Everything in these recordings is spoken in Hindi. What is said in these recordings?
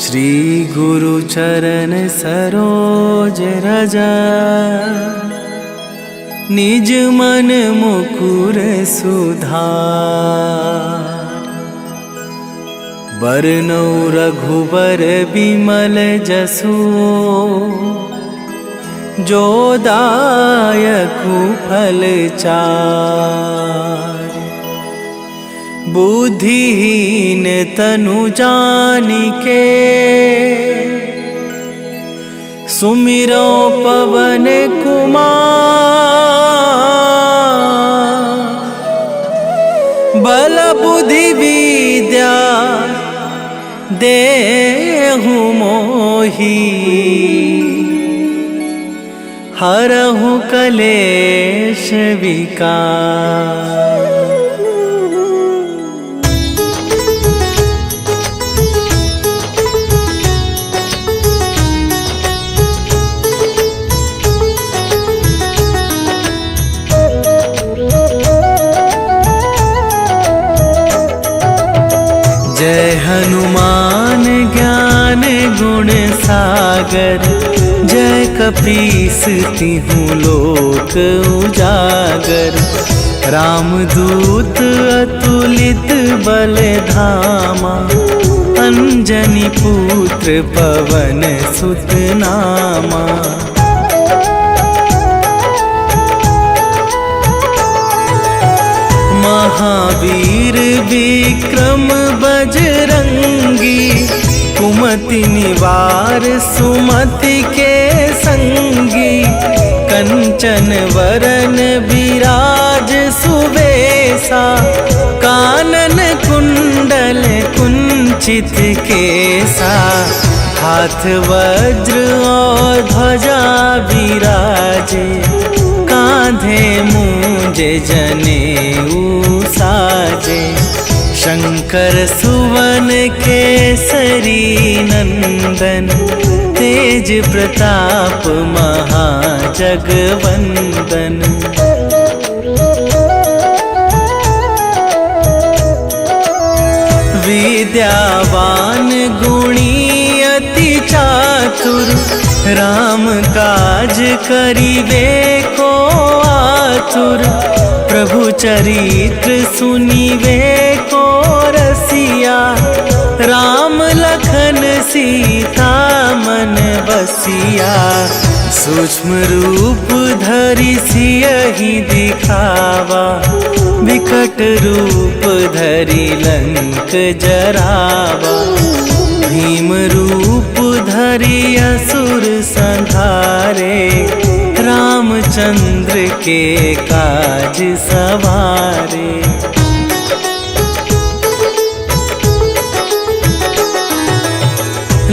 श्री गुरु चरण सरोज रज, निज मन मुकुर सुधार। बरनौ रघुबर बिमल जसु, जो दायकु फल चार। बुद्धिहीन तनु जानिके, सुमिरो पवन कुमार। बल बुद्धि विद्या देहु मोहि, हरहु कलेश विकार। जय हनुमान ज्ञान गुण सागर, जय कपीस तिहुँ लोक उजागर। रामदूत अतुलित बल धामा, अंजनी पुत्र पवन सुत नामा। महावीर विक्रम बजरंगी, कुमति निवार सुमति के संगी। कंचन वरन विराज सुबेसा, कानन कुंडल कुंचित केसा। हाथ वज्र और ध्वजा विराजे, कांधे मूंजे जनेऊ साजे। शंकर सुवन केसरी नंदन, तेज प्रताप महाजगवंदन। विद्यावान गुणी अति चातुर, राम काज करिबे को आतुर। प्रभु चरित्र सुनिबे को रसिया, राम लखन सीता मन बसिया। सूक्ष्म रूप धरि सियहि दिखावा, विकट रूप धरि लंक जरावा। भीम रूप धरि असुर संहारे, रामचंद्र के काज सवारे।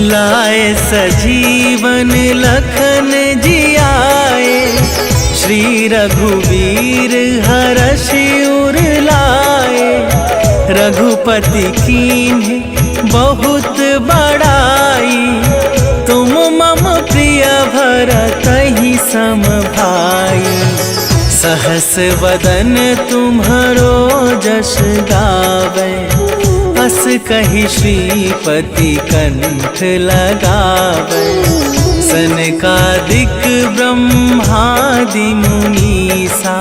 लाए सजीवन लखन जियाए, श्री रघुवीर हरषि उर लाए। रघुपति कीन्हे बहुत बड़ाई, तुम मम प्रिय भरतहि सम भाई। सहस वदन तुम्हरो जस गावे, अस कहि श्रीपति कंठ लगावे। सनकादिक ब्रह्मादि मुनीसा,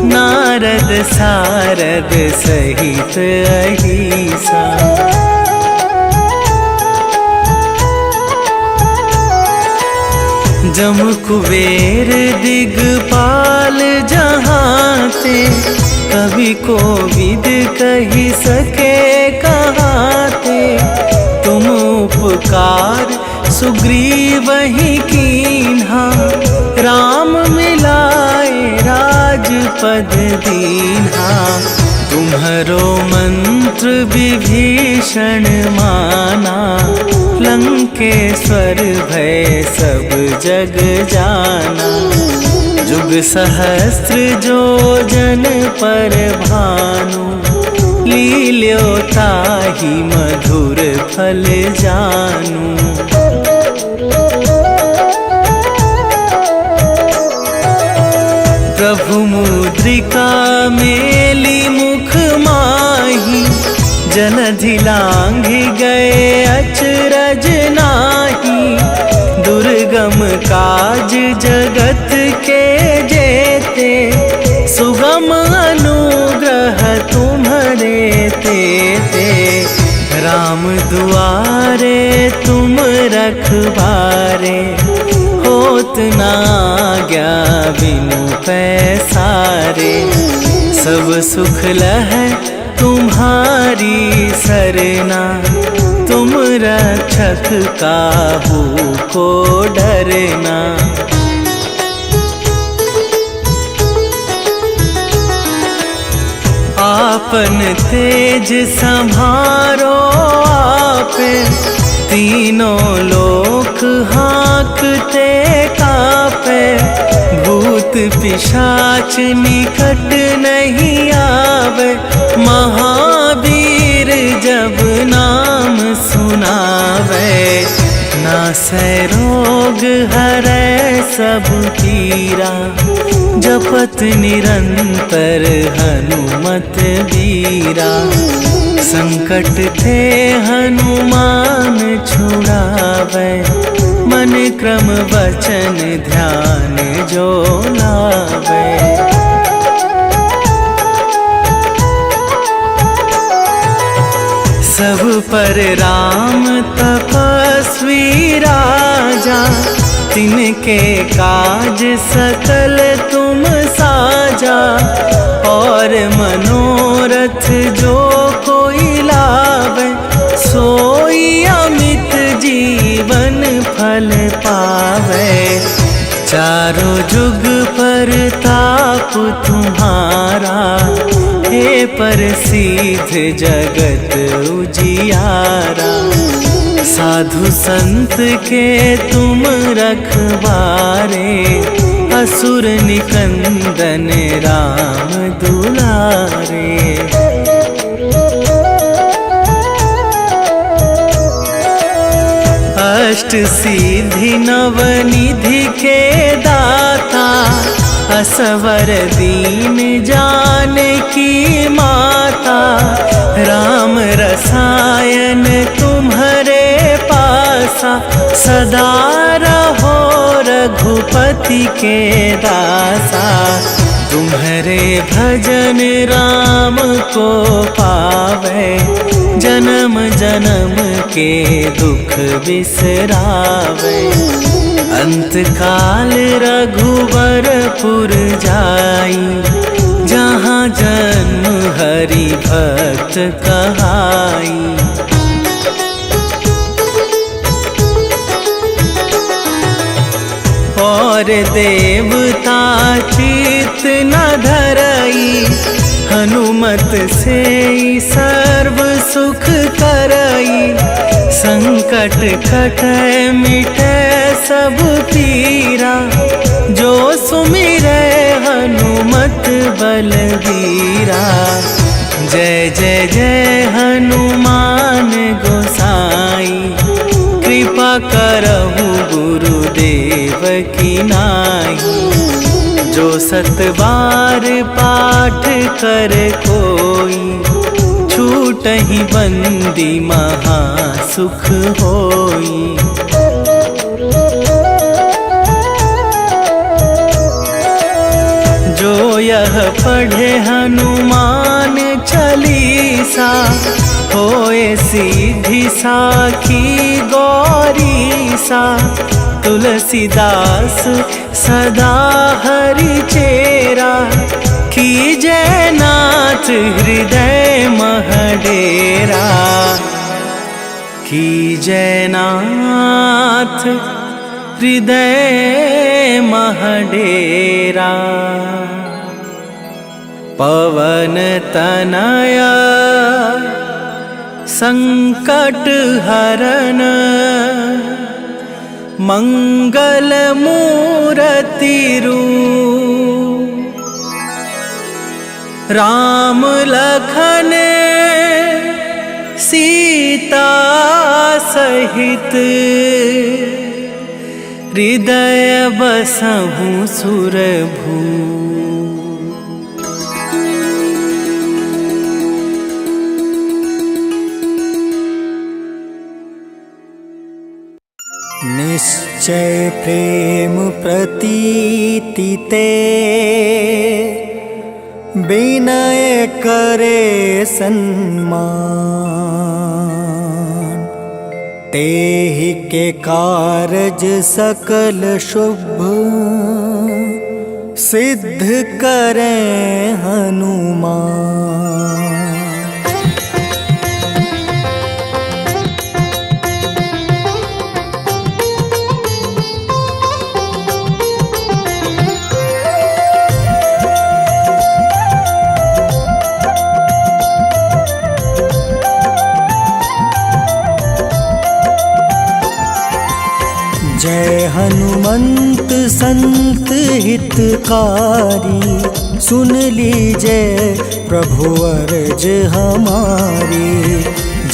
नारद सारद सहित अहिसा। जम कुबेर दिगपाल जहांते, कवि कोविद कहि सके कहाते। तुम उपकार सुग्रीवहि कीन्हा, राम मिलाए राजपद दीन्हा। तुम्हरो मंत्र विभीषण माना, लंकेश्वर भय सब जग जाना। जुग सहस्त्र जो जन पर भानु, लील्यो ताहि मधुर फल जानू। प्रभु मुद्रिका मेली मुख माहि, जनधि लांघि गए अचरज नाही, दुर्गम काज जगत के जेते, सुगम अनुग्रह तुम्हारे तेते। राम दुआरे तुम रखवारे, होत न आज्ञा बिनु पैसारे। सब सुख लहै तुम्हारी सरना, तुम रक्षक काहू को डरना। आपन तेज संभारो आपे, तीनों लोक हाँकते कापे। भूत पिशाच निकट नहीं आवे, महावीर जब नाम सुनावे। नासै रोग हरै सब पीरा, जपत निरंतर हनुमत बीरा। संकट ते हनुमान छुड़ावे, मन क्रम वचन ध्यान जो लावे। सब पर राम तपस्वी राजा, तिनके काज सकल तुम साजा। और मनोरथ जो कोई लावे, सोई अमित जीवन फल पावे। चारों जुग पर ताप तुम्हारा, हे प्रसिद्ध जगत उजियारा। साधु संत के तुम रखवारे, असुर निकंदन राम दुलारे। अष्ट सिद्धि नवनिधि के दाता, असवर दीन जानकी माता। राम रसायन तुम्हारे पासा, सदा रहो रघुपति के दासा। तुम्हारे भजन राम को पावे, जन्म जन्म के दुख बिसरावे। अंत काल रघुवरपुर जाई, जहाँ जन्म हरि भक्त कहाई। और देवता चित न धरई, हनुमत से सर्व सुख करई। संकट कटै मिटै सब पीरा, जो सुमिरै हनुमत बलबीरा। जय जय जय हनुमान गोसाई, कृपा करहु गुरुदेव की नाई। जो सत बार पाठ कर कोई, छूटहि बंदी महा सुख होई। जो यह पढ़े हनुमान चालीसा, होए सीधी साखी गौरीसा। तुलसीदास सदा हरि चेरा, कीजय नाथ हृदय मह डेरा। कीजय नाथ हृदय मह डेरा। पवन तनया संकट हरन, मंगल मूर्ति रूप। राम लखन सीता सहित, हृदय बसहु सुरभू। जय प्रेम प्रतीति ते विनय करे सन्मान। तेहि के कारज सकल शुभ सिद्ध करें हनुमान। जय हनुमंत संत हितकारी, सुन लीजय प्रभु अर्ज हमारी।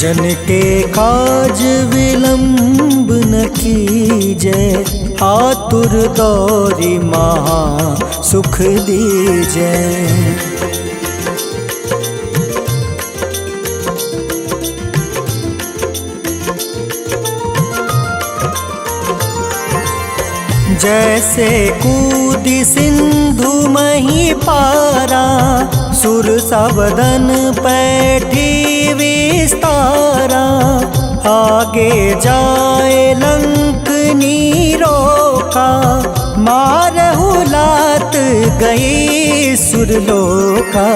जन के काज विलंब न कीजय, आतुर दौरी महा सुख दीजय। जैसे कूदी सिंधु मही पारा, सुरसा बदन पैठी विस्तारा। आगे जाए लंक नीरोका, मारहु लात गई सुरलोका।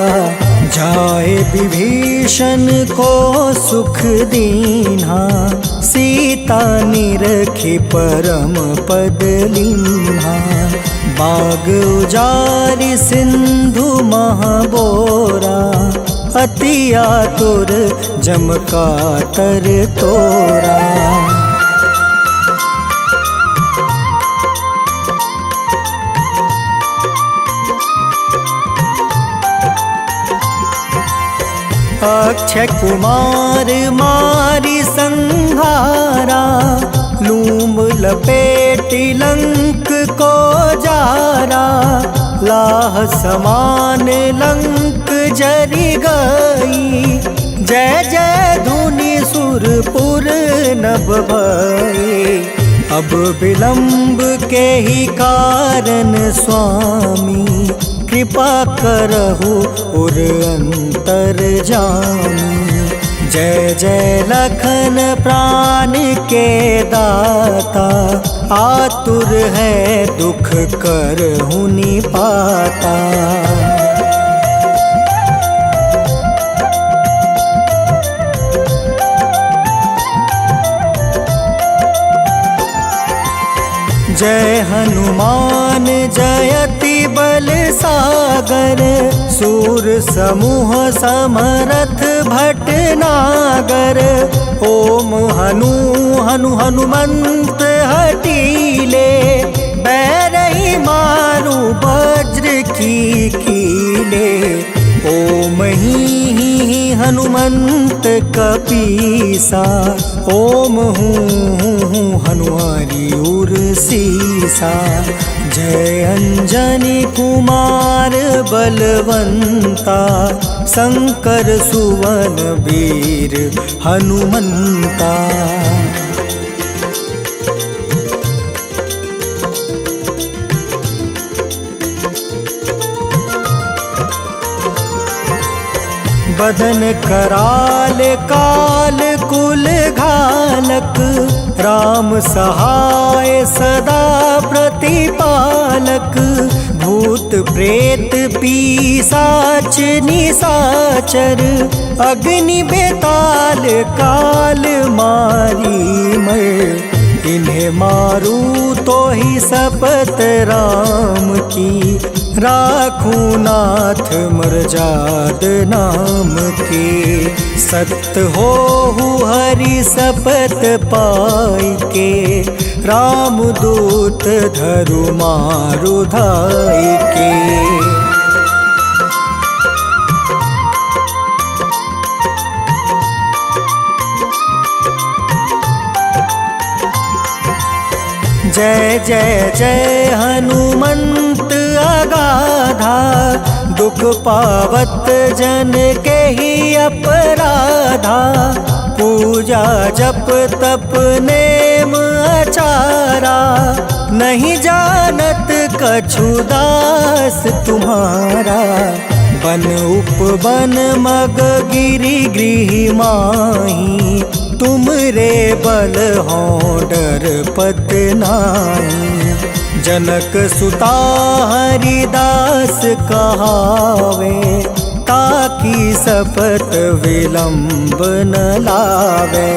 जाए विभीषण को सुख दीन्हा, सीता निरखी परम पद लीन्हा। बाग उजारि सिंधु महाबोरा, अति आतुर जम कातर तोरा। अक्षय कुमार मारी संहारा, लूम लपेटी लंक को जारा। लाह समान लंक जरि गई, जय जय धुनि सुरपुर नभ भई। अब विलंब के ही कारण स्वामी, कृपा करहु उर अंतर जामी। जय जय लखन प्राण के दाता, आतुर है दुख करहु निपाता। जय हनुमान जयति बल सागर, सूर समूह समरथ भटनागर। ओम हनु हनु हनुमंत हटीले, बैरही मारू वज्र की कीले। ओम ही हनुमंत कपीसा, ओम हूँ हनुमारी उर सीसा। जय अंजनी कुमार बलवंता, शंकर सुवन वीर हनुमंता। बदन कराल काल कुल घालक, राम सहाय सदा प्रतिपालक। भूत प्रेत पिशाच निशाचर, अग्नि बेताल काल मारी मर। इन्हें मारू तो ही शपथ राम की, राखूं नाथ मर्जाद नाम के। सत्य हो हरि शपथ पाई के, राम दूत धरु मारु धाई के। जय जय जय हनुमंत अगाधा, दुख पावत जन के ही अपराधा। पूजा जप तप नेम अचा दुलारा, नहीं जानत कछु दास तुम्हारा। बन उपवन मग गिरि गृह माही, तुम रे बल हो डर पत नाही। जनक सुता हरिदास कहावे, ताकि सपत विलंब न लावे।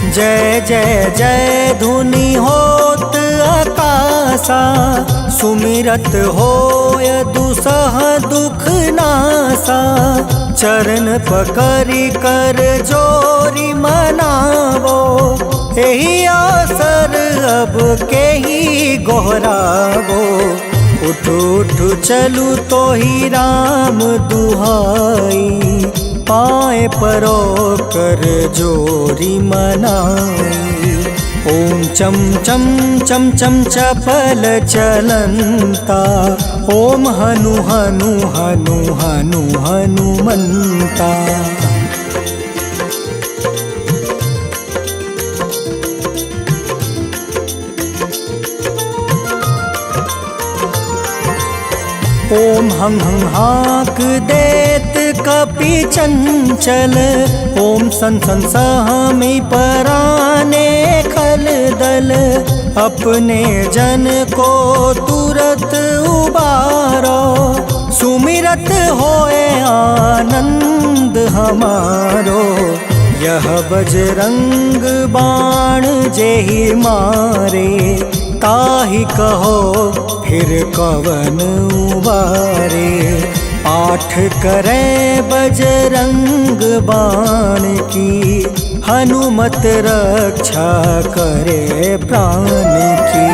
जय जय जय धुनि होत आकाशा, सुमिरत होय दुसह दुख नासा। चरण पकड़ि कर जोरी मनावो, एही आसर अब केही गोहरावो। उठ उठ चलू तो ही राम दुहाई, पाए परो कर जोरी मनाई। ओम चम चम चम चम चपल चलंता, ओम हनु हनु हनु हनु हनुमंता। ओम हं हं हाक देत कपि चंचल, ओम सन सन सहमी पराने खल दल। अपने जन को तुरत उबारो, सुमिरत होए आनंद हमारो। यह बजरंग बाण जेहि मारे, ताहि कहो फिर कवन उबारे। पाठ करे बजरंग बाण की, हनुमत रक्षा करे प्राण की।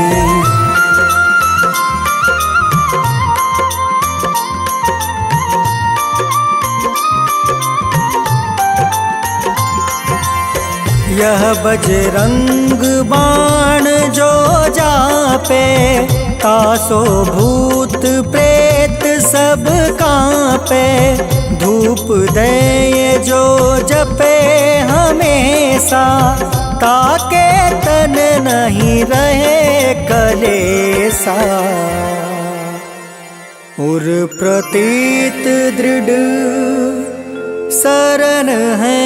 यह बजरंग बाण जो जापे, तासो भूत प्रेत सब कांपे। धूप दे जो जपे हमेशा, ताके तन नहीं रहे कलेसा। उर प्रतीत दृढ़ शरण है,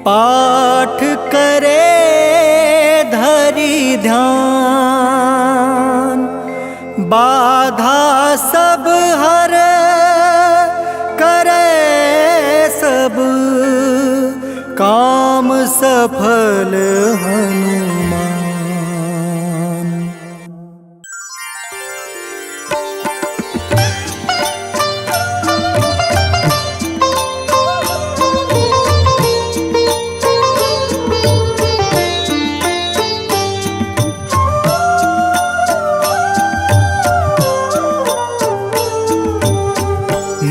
पाठ करे धरि ध्यान। बाधा सब हर करे सब, काम सफल हनुमान।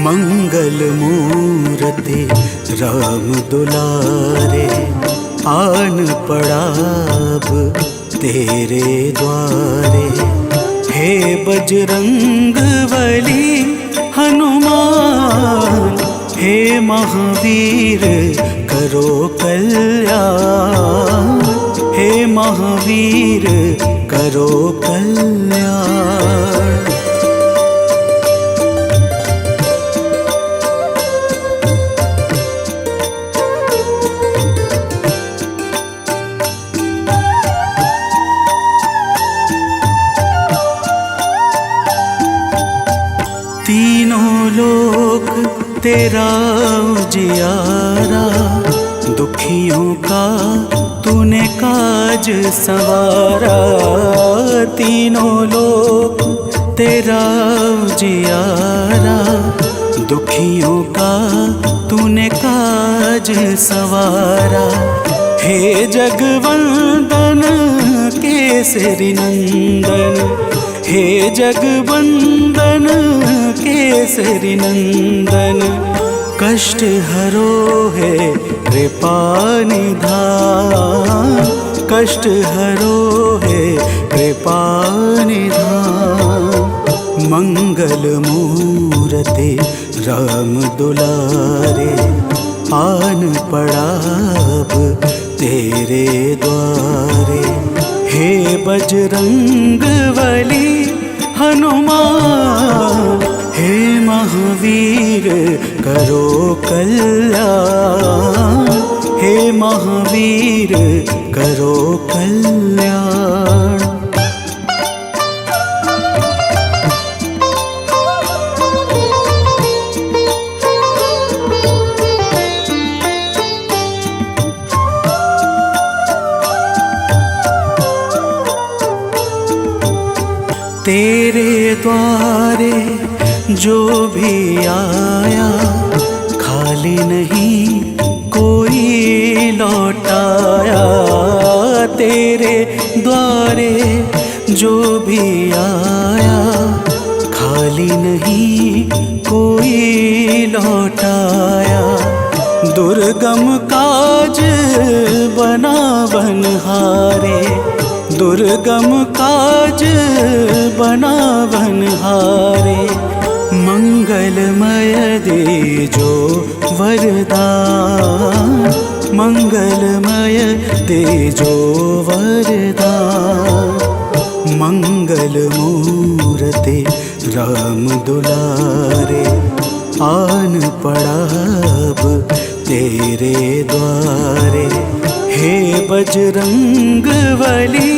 मंगल मूर्ति राम दुलारे, आन पड़ाब तेरे द्वारे। हे बजरंग बली हनुमान, हे महावीर करो कल्याण। हे महावीर करो कल्याण। तीनों लोक तेरा उजियारा, दुखियों का तूने काज संवारा। तीनों लोक तेरा उजियारा, दुखियों का तूने काज संवारा। हे जगवंदन केसरी नंदन, हे जगवंदन केसरी नंदन। कष्ट हरो है कृपा निधान, कष्ट हरो है कृपा निधान। मंगल मूरते राम दुलारे, आन पड़ा अब तेरे द्वारे। हे बजरंग बली हनुमान, हे महावीर करो कल्याण, हे महावीर करो कल्याण। तेरे द्वारे जो भी आया, खाली नहीं कोई लौटाया। तेरे द्वारे जो भी आया, खाली नहीं कोई लौटाया। दुर्गम काज बना बनहारे, दुर्गम काज बना बनहारे। मंगलमय दे जो वरदान, मंगलमय दे जो वरदान। मंगल मूरते राम दुलारे, आन पड़ा अब तेरे द्वारे। हे बजरंग बली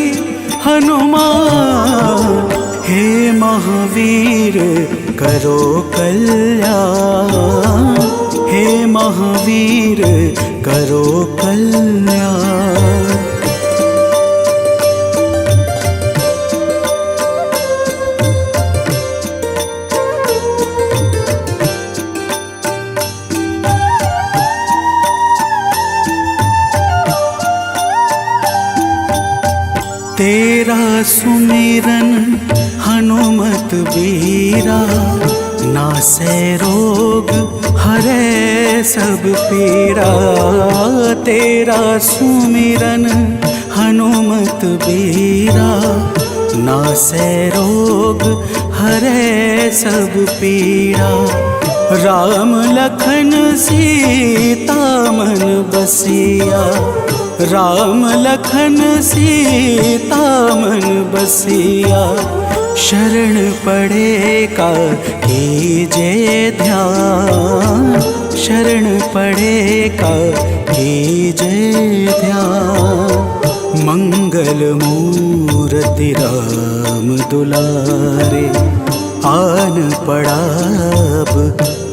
हनुमान, हे महावीर करो कल्याण, हे महावीर करो कल्याण। तेरा सुमिरन हनुमत बीरा, नासै रोग हरै सब पीरा। तेरा सुमिरन हनुमत बीरा, नासै रोग हरै सब पीरा। राम लखन सीता मन बसिया, राम लखन सीता मन बसिया। शरण पड़े का कीजे ध्यान, शरण पड़े का कीजे ध्यान। मंगल मूरति राम दुलारे, आन पड़ा अब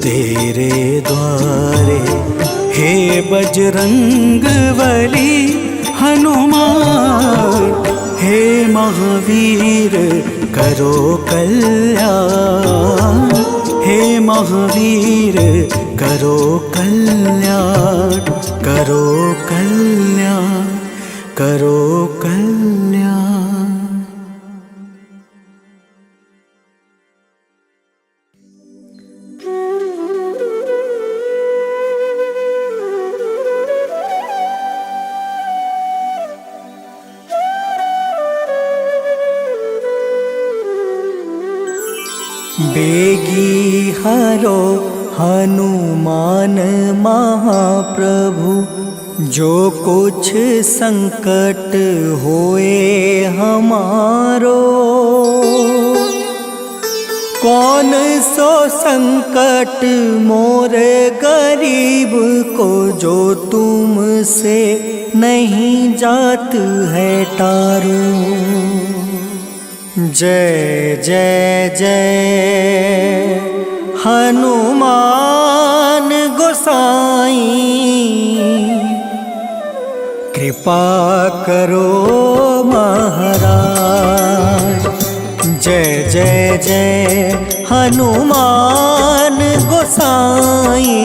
तेरे द्वारे। हे बजरंग बली हनुमान, हे महावीर करो कल्याण, हे महावीर करो कल्याण। करो कल्याण, करो कल्याण। बेगी हरो हनुमान महाप्रभु, जो कुछ संकट होए हमारो। कौन सो संकट मोरे गरीब को, जो तुमसे नहीं जात है टारो। जय जय जय हनुमान गोसाई, कृपा करो महाराज। जय जय जय हनुमान गोसाई,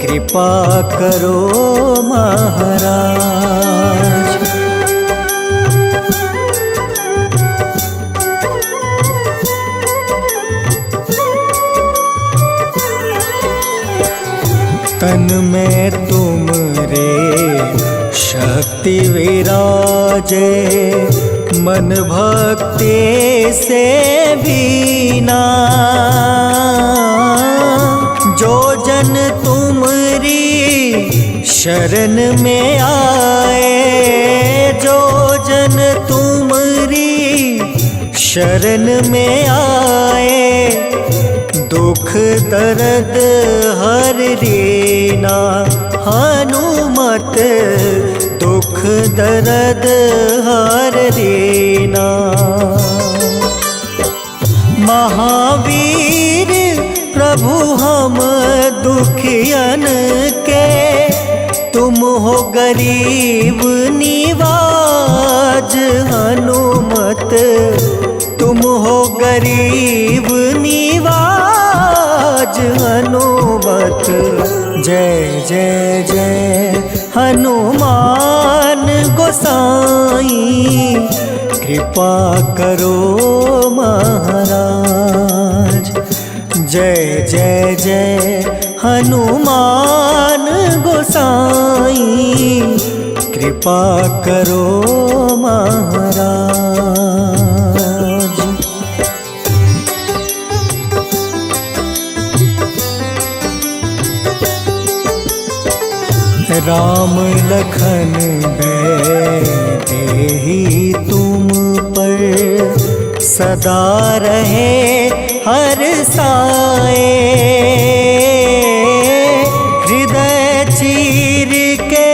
कृपा करो महाराज। तन में तुम रे शक्ति विराजे, मन भक्ति से बीना। जो जन तुमरी शरण में आए, जो जन तुमरी शरण में आए, दुख दर्द हर लेना। हनुमत दुख दर्द हर लेना। महावीर प्रभु हम दुखियन के, तुम हो गरीब निवाज। हनुमत तुम हो गरीब निवाज। हनुमत जय जय जय हनुमान गोसाई, कृपा करो महाराज। जय जय जय हनुमान गोसाई, कृपा करो महाराज। राम लखन देहि तुम पर, सदा रहे हर साए। हृदय चीर के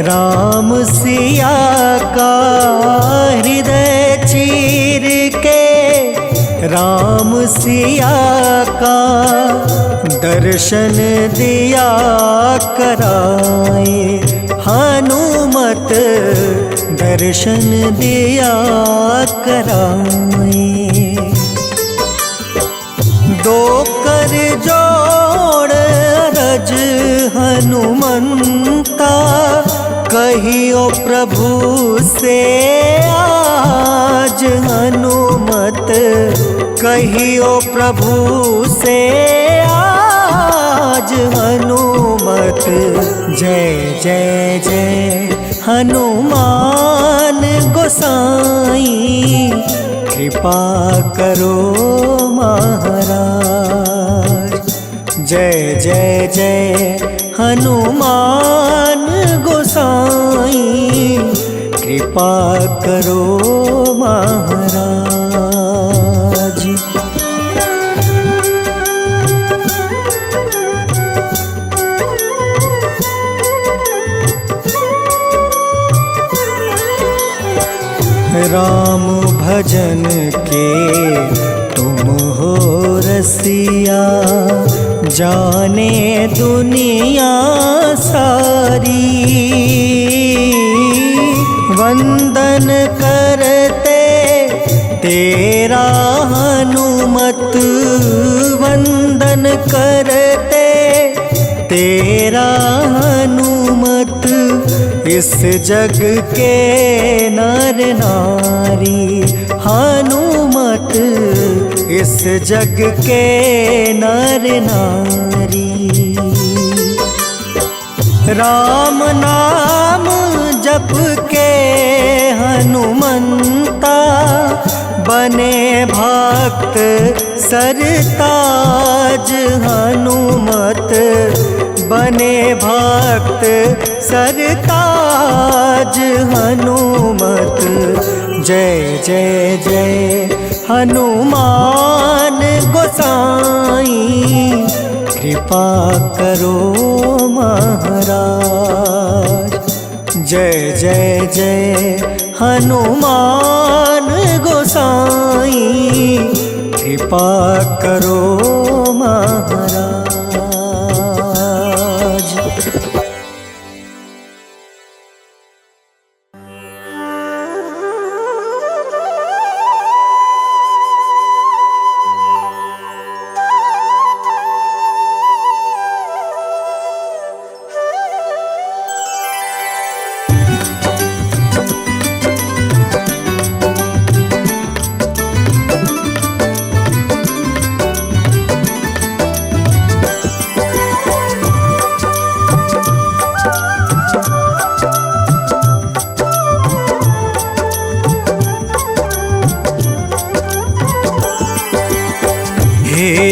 राम सिया का, हृदय चीर के राम सिया का, दर्शन दिया कराए। हनुमत दर्शन दिया कराए। दो कर जोड़ रज हनुमंता, कहियो प्रभु से आज। हनुमत कहियो प्रभु से आज। हनुमत जय जय जय हनुमान गोसाई, कृपा करो महाराज। जय जय जय हनुमान गोसाई, कृपा करो महाराज। राम भजन के तुम हो रसिया, जाने दुनिया सारी। वंदन करते तेरा हनुमत, वंदन करते तेरा हनुमत। इस जग के नर नारी, हनुमत इस जग के नर नारी। राम नाम जप के हनुमंता, बने भक्त सरताज। हनुमत बने भक्त सरताज। हनुमत जय जय जय हनुमान गोसाई, कृपा करो महाराज। जय जय जय हनुमान गोसाई, कृपा करो महाराज।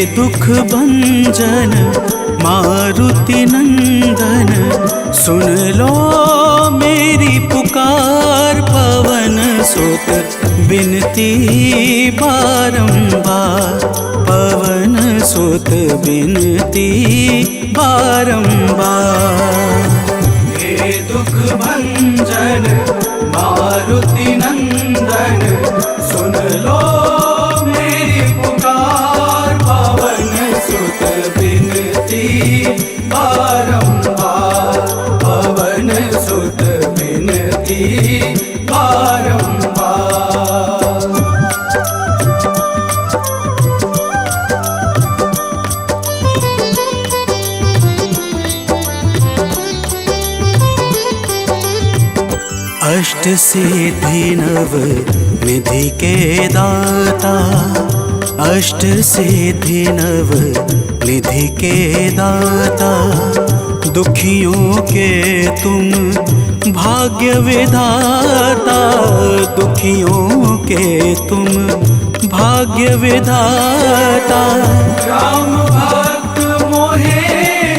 दुख भंजन मारुति नंदन, सुन लो मेरी पुकार। पवन सुत बिनती बारंबार, पवन सुत बिनती बारंबार। हे दुख भंजन मारुति नंदन, सुन लो मेरी पुकार। पवन सुत बिनती बारंबार, पवन सुत बिनती बारंबार। अष्ट सिद्धि नव निधि के दाता, अष्ट सिद्धि नव निधि के दाता। दुखियों के तुम भाग्य विधाता, दुखियों के तुम भाग्य विधाता। राम भक्त मोहे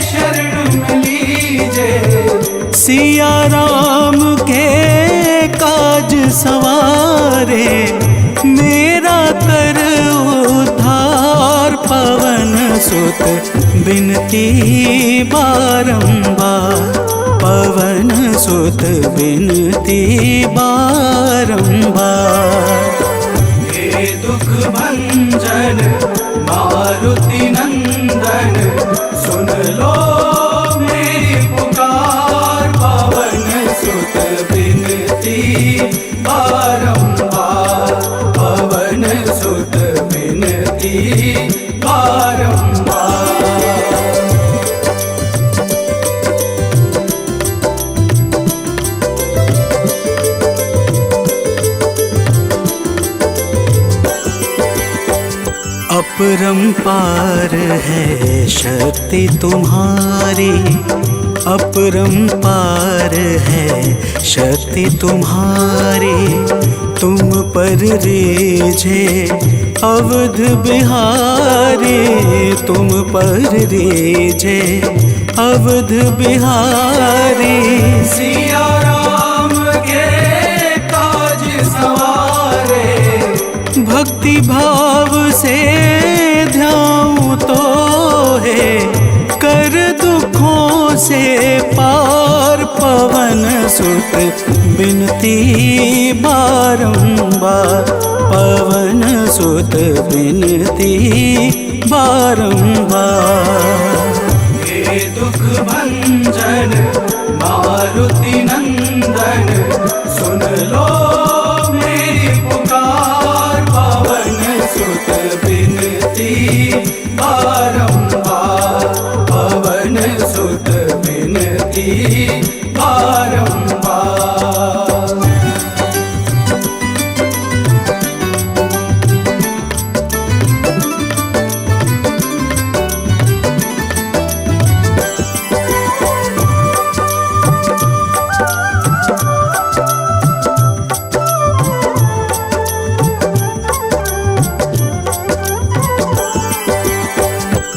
शरण लीजे, सिया राम के काज सवारे। मेरा कर उद्धार, पवन सुत बिनती बारंबार, पवन सुत बिनती बारंबार। हे दुख भंजन मारुति नंदन, सुन लो मेरी पुकार। पवन सुत बिनती बारंबार, पवन सुत बिनती बारंबार। अपरंपार है शक्ति तुम्हारी, अपरंपार है शक्ति तुम्हारी। तुम पर रीझे अवध बिहारी, तुम पर रीझे अवध बिहारी। सिया राम के काज सवारे, भक्ति भाव से ध्याऊं तो है कर दुखों से पार। पवन सुत बिनती बारंबार, पवन सुत बिनती बारंबार। हे दुख भंजन मारुति नंदन, सुन लो मेरी पुकार। पवन सुत बिनती बारंबार, पवन सुत बिनती बारंबार।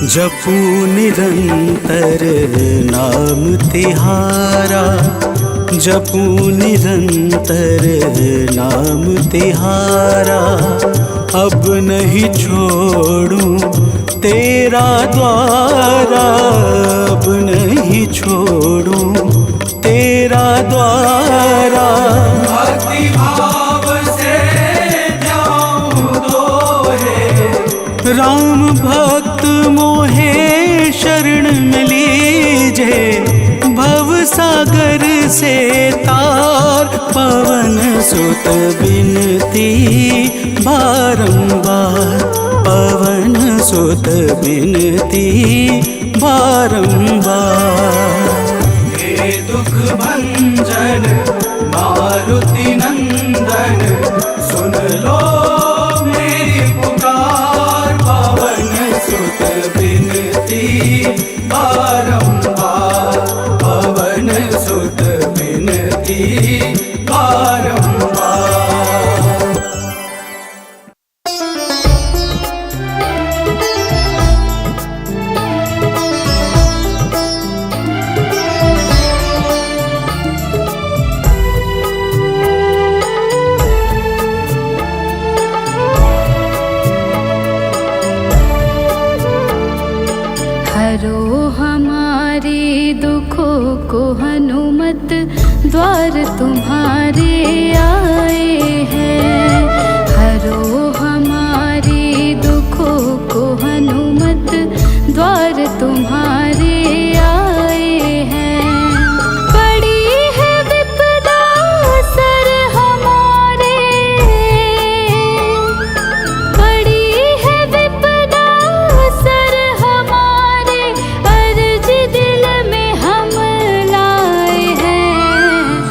जपू निरंतर नाम तिहारा, जपू निरंतर नाम तिहारा। अब नहीं छोड़ूं तेरा द्वारा, अब नहीं छोड़ूं तेरा द्वारा। भक्ति भाव से जाऊं तो है राम भक्त मोहे शरण में लीजे। भव सागर से तार, पवन सुत बिनती बारंबार, पवन सुत बिनती बारंबार। हे दुख भंजन मारुति नंदन, सुन लो मेरी पुकार। पवन सुत बिनती बारंबार, पवन सुत बिनती बारंबार। द्वार तुम्हारे आए हैं। हरो हमारे दुखों को हनुमत, द्वार तुम्हारे आए हैं। पड़ी है विपदा सर हमारे, पड़ी है विपदा सर हमारे, अर्ज दिल में हम लाए हैं।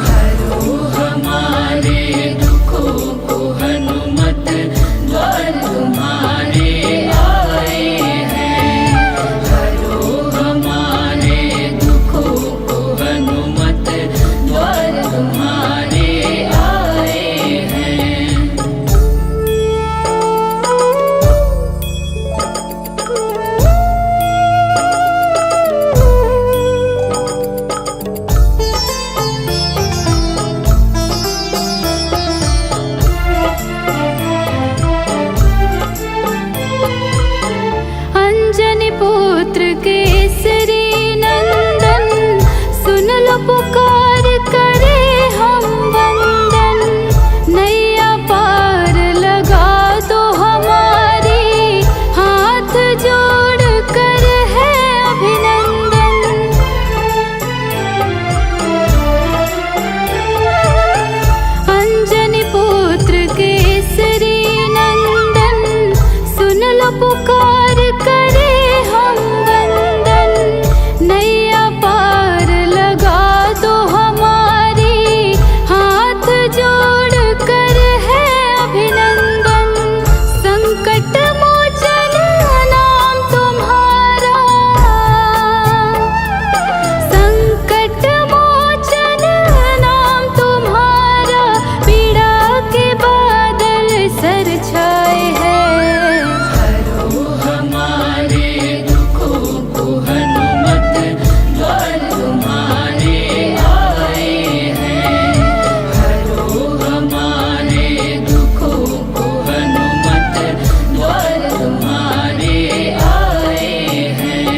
हरो हमारे दुखों को हनुमत, द्वार तुम्हारे आए हैं। हरो हमारे दुखों को हनुमत, द्वार तुम्हारे आए हैं। अंजनी पुत्र केसरी नंदन, सुन लो पुकार करे हम वंदन। नैया पार लगा दो हमारी, हाथ जोड़ कर है अभिनंदन। अंजनी पुत्र केसरी नंदन, सुन लो पुकार करे हम वंदन। नैया पार लगा दो हमारी, हाथ जोड़ कर है अभिनंदन। संकट मोचन नाम तुम्हारा, संकट मोचन नाम तुम्हारा, पीड़ा के बादल सर छाए हैं। हरो हमारे दुखों को हनुमत, द्वार तुम्हारे आए हैं। हरो हमारे दुखों को हनुमत, द्वार तुम्हारे आए हैं।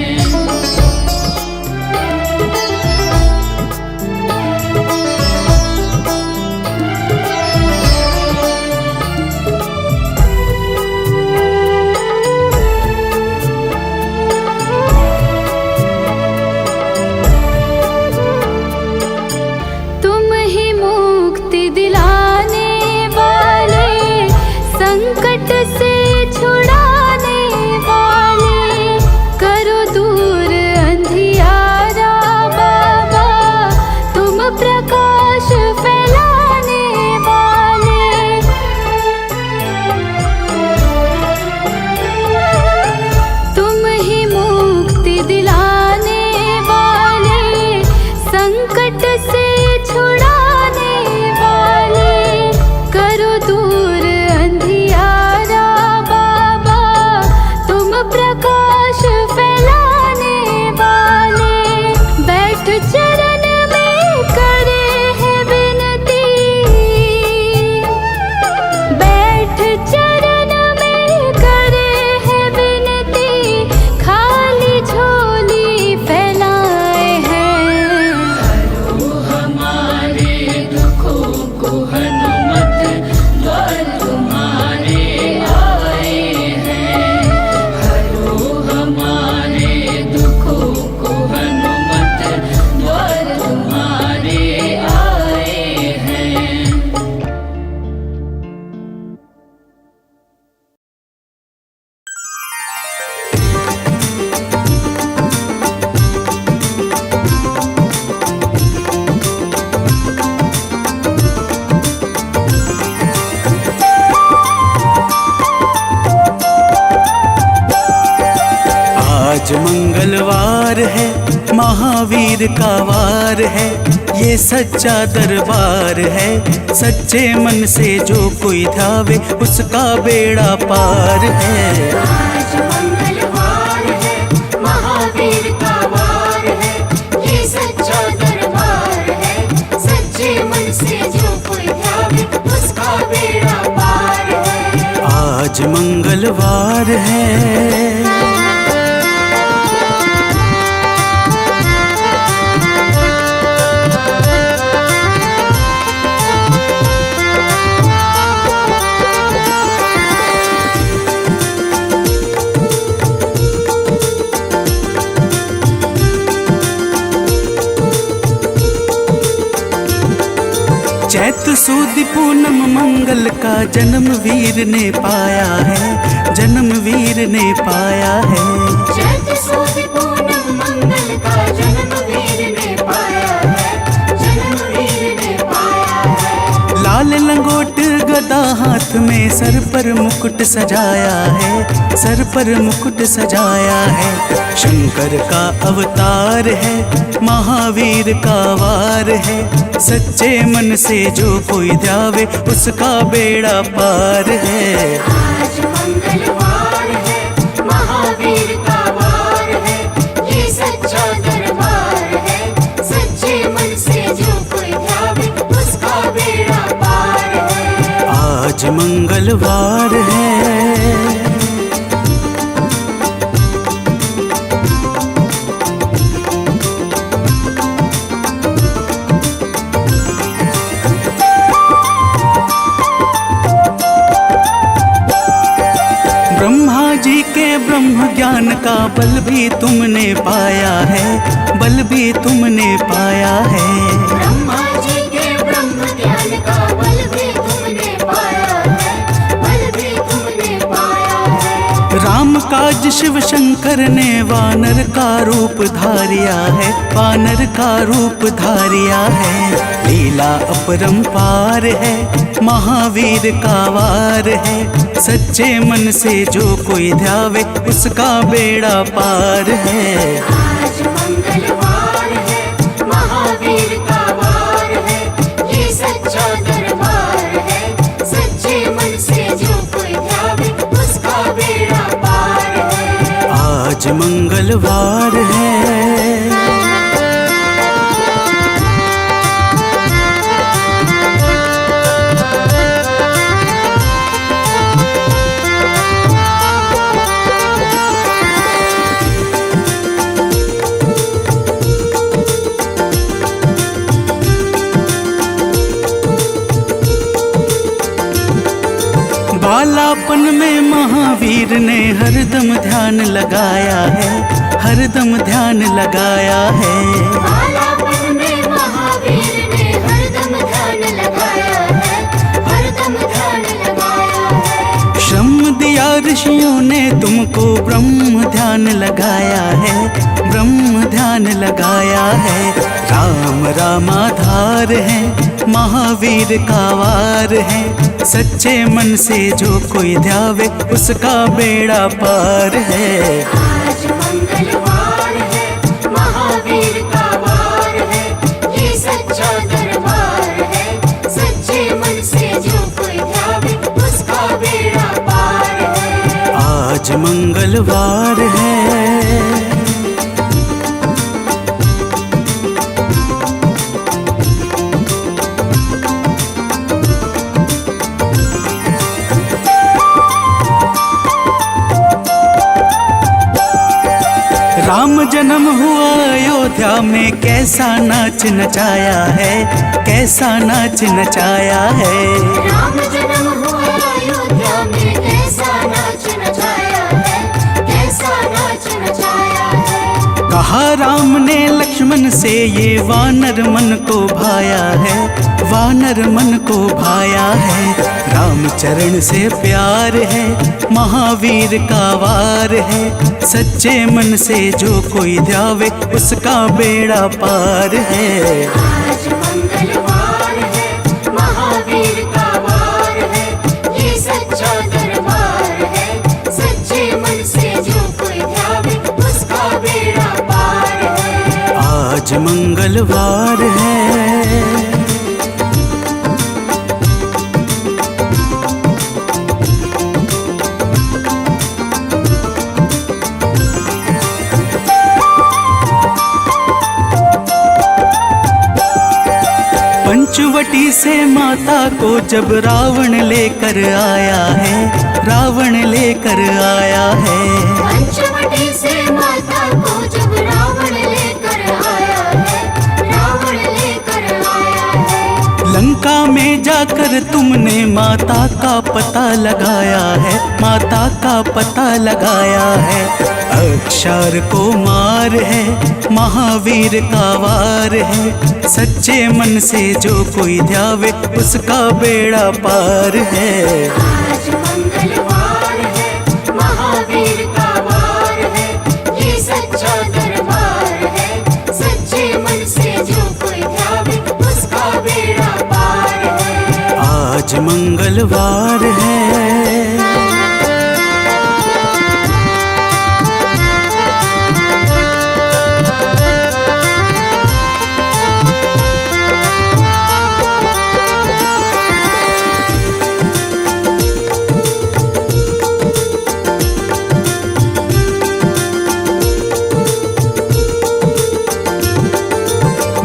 तुम ही मुक्ति दिलाने वाले, संकट से छुड़ाने वाले। करो दूर अंधियारा बाबा, तुम प्रकाश फैलाने वाले। तुम ही मुक्ति दिलाने वाले, संकट से छुड़ाने वाले। करो दूर अंधियारा बाबा, तुम प्रकाश फैलाने वाले। बैठ चरण में करे है विनती, बैठ चरण में करे है विनती। खाली झोली फैलाए हैं। हरो हमारे दुखों को हनुमत, द्वार तुम्हारे आए हैं। हरो हमारे दुखों को हनुमत, द्वार तुम्हारे आए हैं। आज मंगलवार है, महावीर का वार है। ये सच्चा दरबार है, सच्चे मन से जो कोई ध्यावे उसका बेड़ा पार है। आज मंगलवार है, महावीर का वार है। ये सच्चा दरबार है, सच्चे मन से जो कोई ध्यावे उसका बेड़ा पार है। आज मंगलवार है। सूद पूनम मंगल का जन्म वीर ने पाया है, जन्म वीर ने पाया है। चैत सुद पूनम मंगल का जन्म वीर ने पाया है, जन्म वीर ने पाया है। लाल लंगोट गदा हाथ में, सर पर मुकुट सजाया है, सर पर मुकुट सजाया है। शंकर का अवतार है, महावीर का वार है। सच्चे मन से जो कोई ध्यावे उसका बेड़ा पार है। आज मंगलवार है, महावीर का वार है, ये सच्चा दरबार है। सच्चे मन से जो कोई ध्यावे उसका बेड़ा पार है। आज मंगलवार है। ब्रह्मा जी के ब्रह्म ज्ञान का बल भी तुमने पाया है, बल भी तुमने पाया है। ब्रह्मा जी के ब्रह्म ज्ञान का बल भी तुमने पाया है, बल भी तुमने पाया है। राम काज शिव शंकर ने वानर का रूप धारिया है, वानर का रूप धारिया है। लीला अपरंपार है, महावीर का वार है। सच्चे मन से जो कोई ध्यावे उसका बेड़ा पार है। आज मंगलवार है, महावीर का वार है, ये सच्चा दरबार है। सच्चे मन से जो कोई ध्यावे उसका बेड़ा पार है। आज मंगलवार है। बालापन में महावीर ने हरदम ध्यान लगाया है, हरदम ध्यान लगाया है। बालापन में महावीर ने हरदम ध्यान लगाया है, हरदम ध्यान लगाया है। श्रम दिया ऋषियों ने तुमको, ब्रह्म ध्यान लगाया है, ब्रह्म ध्यान लगाया है। राम रामाधार है, महावीर का वार है। सच्चे मन से जो कोई ध्यावे उसका बेड़ा पार है। आज मंगलवार है, महावीर का वार है, ये सच्चा दरबार है। सच्चे मन से जो कोई ध्यावे उसका बेड़ा पार है। आज मंगलवार है। राम जन्म हुआ अयोध्या में, कैसा नाच नचाया है, कैसा नाच नचाया है। राम जन्म हुआ अयोध्या में, कैसा नाच नचाया है, कैसा नाच नचाया है। कहा राम ने लक्ष्मण से, ये वानर मन को भाया है, वानर मन को भाया है। राम चरण से प्यार है, महावीर का वार है। सच्चे मन से जो कोई ध्यावे उसका बेड़ा पार है। आज मंगलवार है, महावीर का वार है, ये सच्चा दरबार है। सच्चे मन से जो कोई ध्यावे उसका बेड़ा पार है। आज मंगलवार है। पंचवटी से माता को जब रावण लेकर आया है, रावण लेकर आया है। पंचवटी से माता को जब रावण लेकर आया है, रावण लेकर आया है। लंका में जाकर तुमने माता का पता लगाया है, माता का पता लगाया है। अक्षर को मार है, महावीर का वार है। सच्चे मन से जो कोई ध्यावे उसका बेड़ा पार है। आज मंगलवार है, महावीर का वार है, ये सच्चा दरबार है। सच्चे मन से जो कोई ध्यावे उसका बेड़ा पार है। आज मंगलवार है।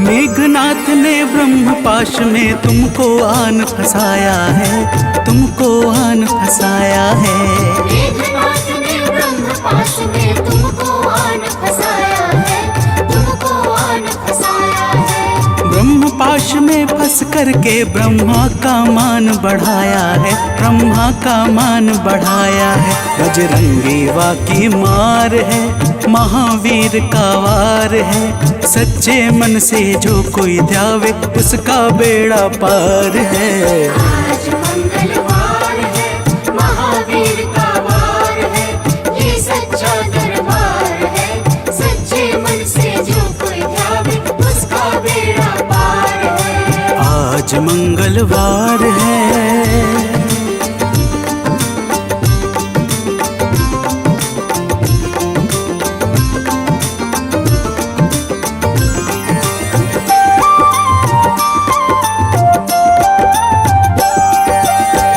मेघनाथ ने ब्रह्म पाश में तुमको आन फंसाया है, तुमको आन फंसाया है। मेघनाथ ने ब्रह्म पाश में तुमको आन फंसाया है, तुमको आन फंसाया है। ब्रह्म पाश में फंस करके ब्रह्मा का मान बढ़ाया है, ब्रह्मा का मान बढ़ाया है। बजरंगी वाकी मार है, महावीर का वार है। सच्चे मन से जो कोई ध्यावे उसका बेड़ा पार है। आज मंगलवार है, महावीर का वार है, ये सच्चा दरबार है। सच्चे मन से जो कोई ध्यावे उसका बेड़ा पार है। आज मंगलवार है।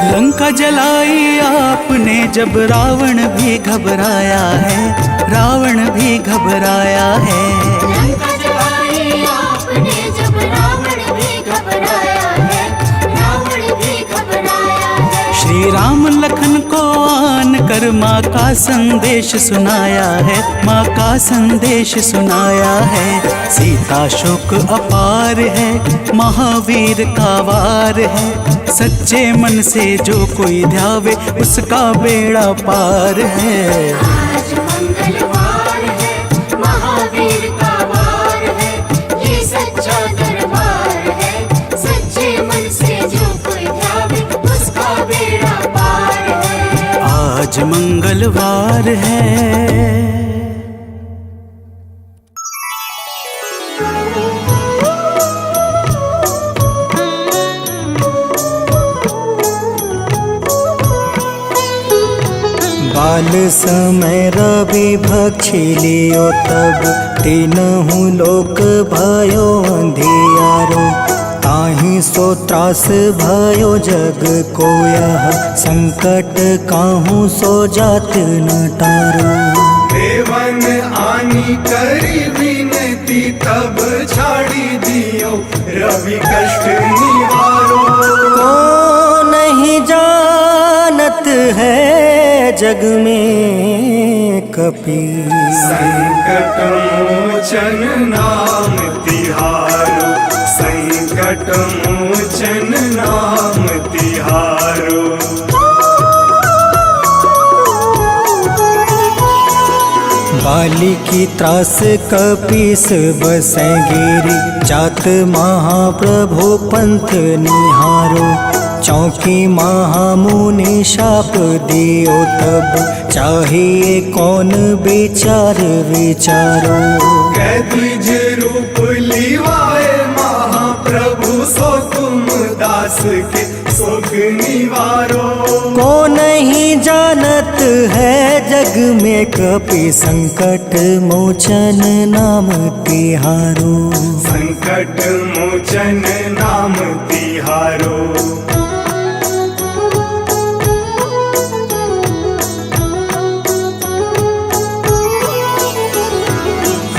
लंका जलाई आपने जब रावण भी घबराया है, रावण भी घबराया है। लंका जलाई आपने जब रावण भी घबराया है, रावण भी घबराया है। श्री राम लखन को आन कर माँ का संदेश सुनाया है, माँ का संदेश सुनाया है। सीता शोक अपार है, महावीर का वार है। सच्चे मन से जो कोई ध्यावे उसका बेड़ा पार है। आज मंगलवार है, महावीर का वार है, ये सच्चा दरबार है। सच्चे मन से जो कोई ध्यावे उसका बेड़ा पार है। आज मंगलवार है। बाल समय रवि भक्षी लियो तब तीनहु लोक भयो अंधियारो। ताहि सो त्रास भयो जग को यह संकट काहू सो जात न टारो। देवन आनी करी विनती तब छाड़ी दियो रवि कष्ट निवारो। को नहीं जानत है जग में कपि संकट मोचन नाम तिहारो, संकट मोचन नाम तिहारो। बाली की त्रास कपीस बसै गिरी। जात महाप्रभु पंथ निहारो। चौकी महामुनि शाप दियो तब चाहिए कौन विचार विचारो। कैद्विज रूप लिवाए महाप्रभु सो तुम दास के सुख निवारो। को नहीं जानत है जग में कपि संकट मोचन नाम तिहारो। संकट मोचन नाम तिहारो।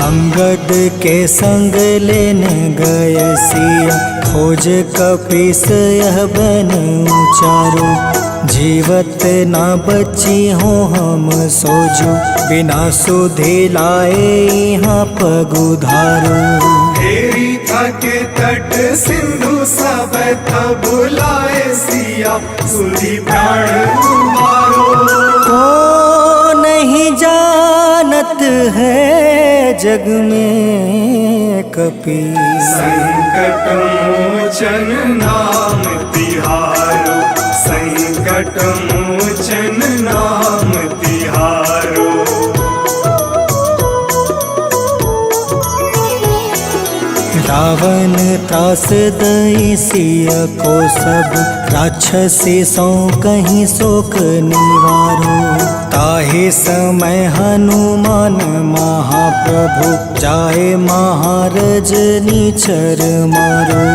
अंगद के संग लेने गए सिया। खोज कपीस यह बन उचारो। जीवत ना बची हो हम सोजो। बिना सुधि लाए यहाँ पगुधारो। तेरी थके तट सिंधु सब तब बुलाए सिया। सुधी प्राण तुम्हारो। को नहीं जानत जग में कपीस। संकट मोचन नाम तिहारो, संकट मोचन नाम तिहारो। रावण त्रास दई सिय को सब, राक्षसी सौ कहीं शोक निवारो। ताहे समय हनुमान महाप्रभु, जाए महारज निचर मारो।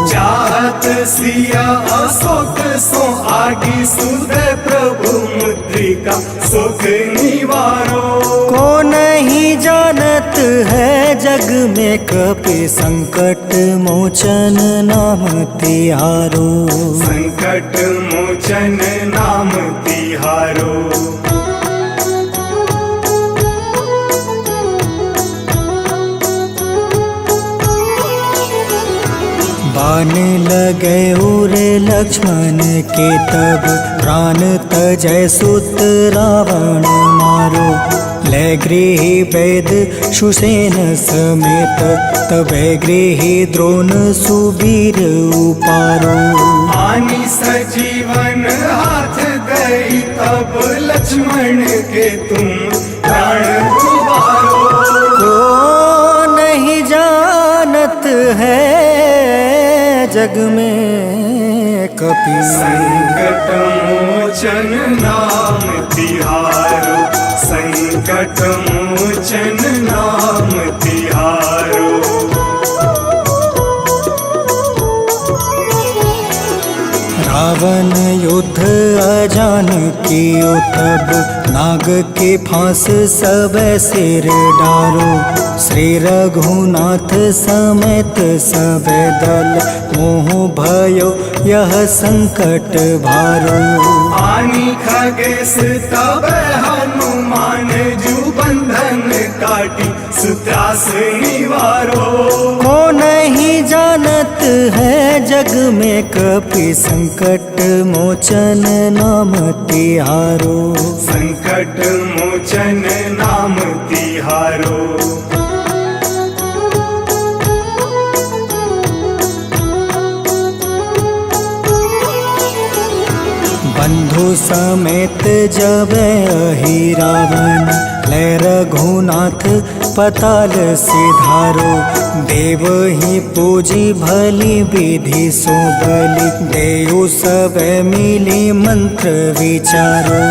चाहत सिया अशोक सो आगी, सुदय प्रभु मुद्रिका सुख निवारो। को नहीं जानत है जग में कपि, संकट मोचन नाम तिहारो। संकट मोचन नाम तिहारो। बाण लगे उरे लक्ष्मण के तब, प्राण तजय सुत रावण मारो। ले गृही वैद सुसेन समेत, तबे गृही द्रोण सुबीर उपारो। आनी सजीवन हाथ गई, तब लक्ष्मण के तुम प्राण उबारो। को नहीं जानत है जग में कपि, संकट मोचन नाम तिहारो, संकट मोचन नाम तिहारो। रावण युद्ध अजान कियो तब, नाग के फांस सब सिर डारो। श्री रघुनाथ समेत सब दल, मोह भयो यह संकट भारो। आनी खगेश तब हनुमान, जू बंधन काटी सुत्रास निवारो। को नहीं जानत है जग में कपि, संकट मोचन नाम तिहारो। संकट मोचन नाम तिहारो। बंधु समेत जब अहि रावण, ले रघुनाथ पताल सिधारो। देव ही पूजी भली विधि सो बलि, देव सब मिली मंत्र विचारो।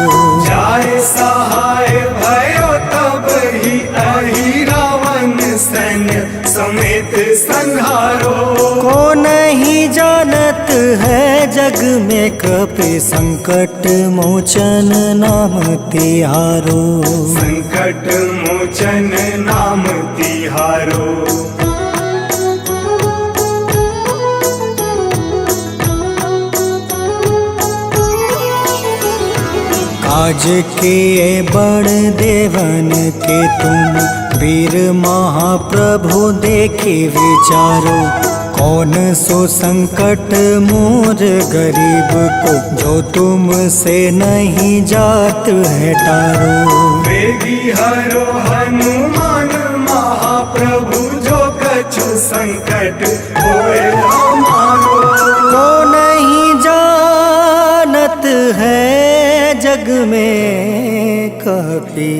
जाय सहाय भयो तब ही अहि रावण, सैन्य समेत संहारो। को नहीं जानत है जग में कपि, संकट मोचन नाम तिहारो। संकट मोचन नाम तिहारो। काज किए बड़ देवन के तुम, वीर महाप्रभु देखी विचारो। कौन सो संकट मोर गरीब को, जो तुमसे नहीं जात है टारो। वेगी हरो हनुमान महाप्रभु, जो कछु संकट होए हमारो। को नहीं जानत है जग में कपि,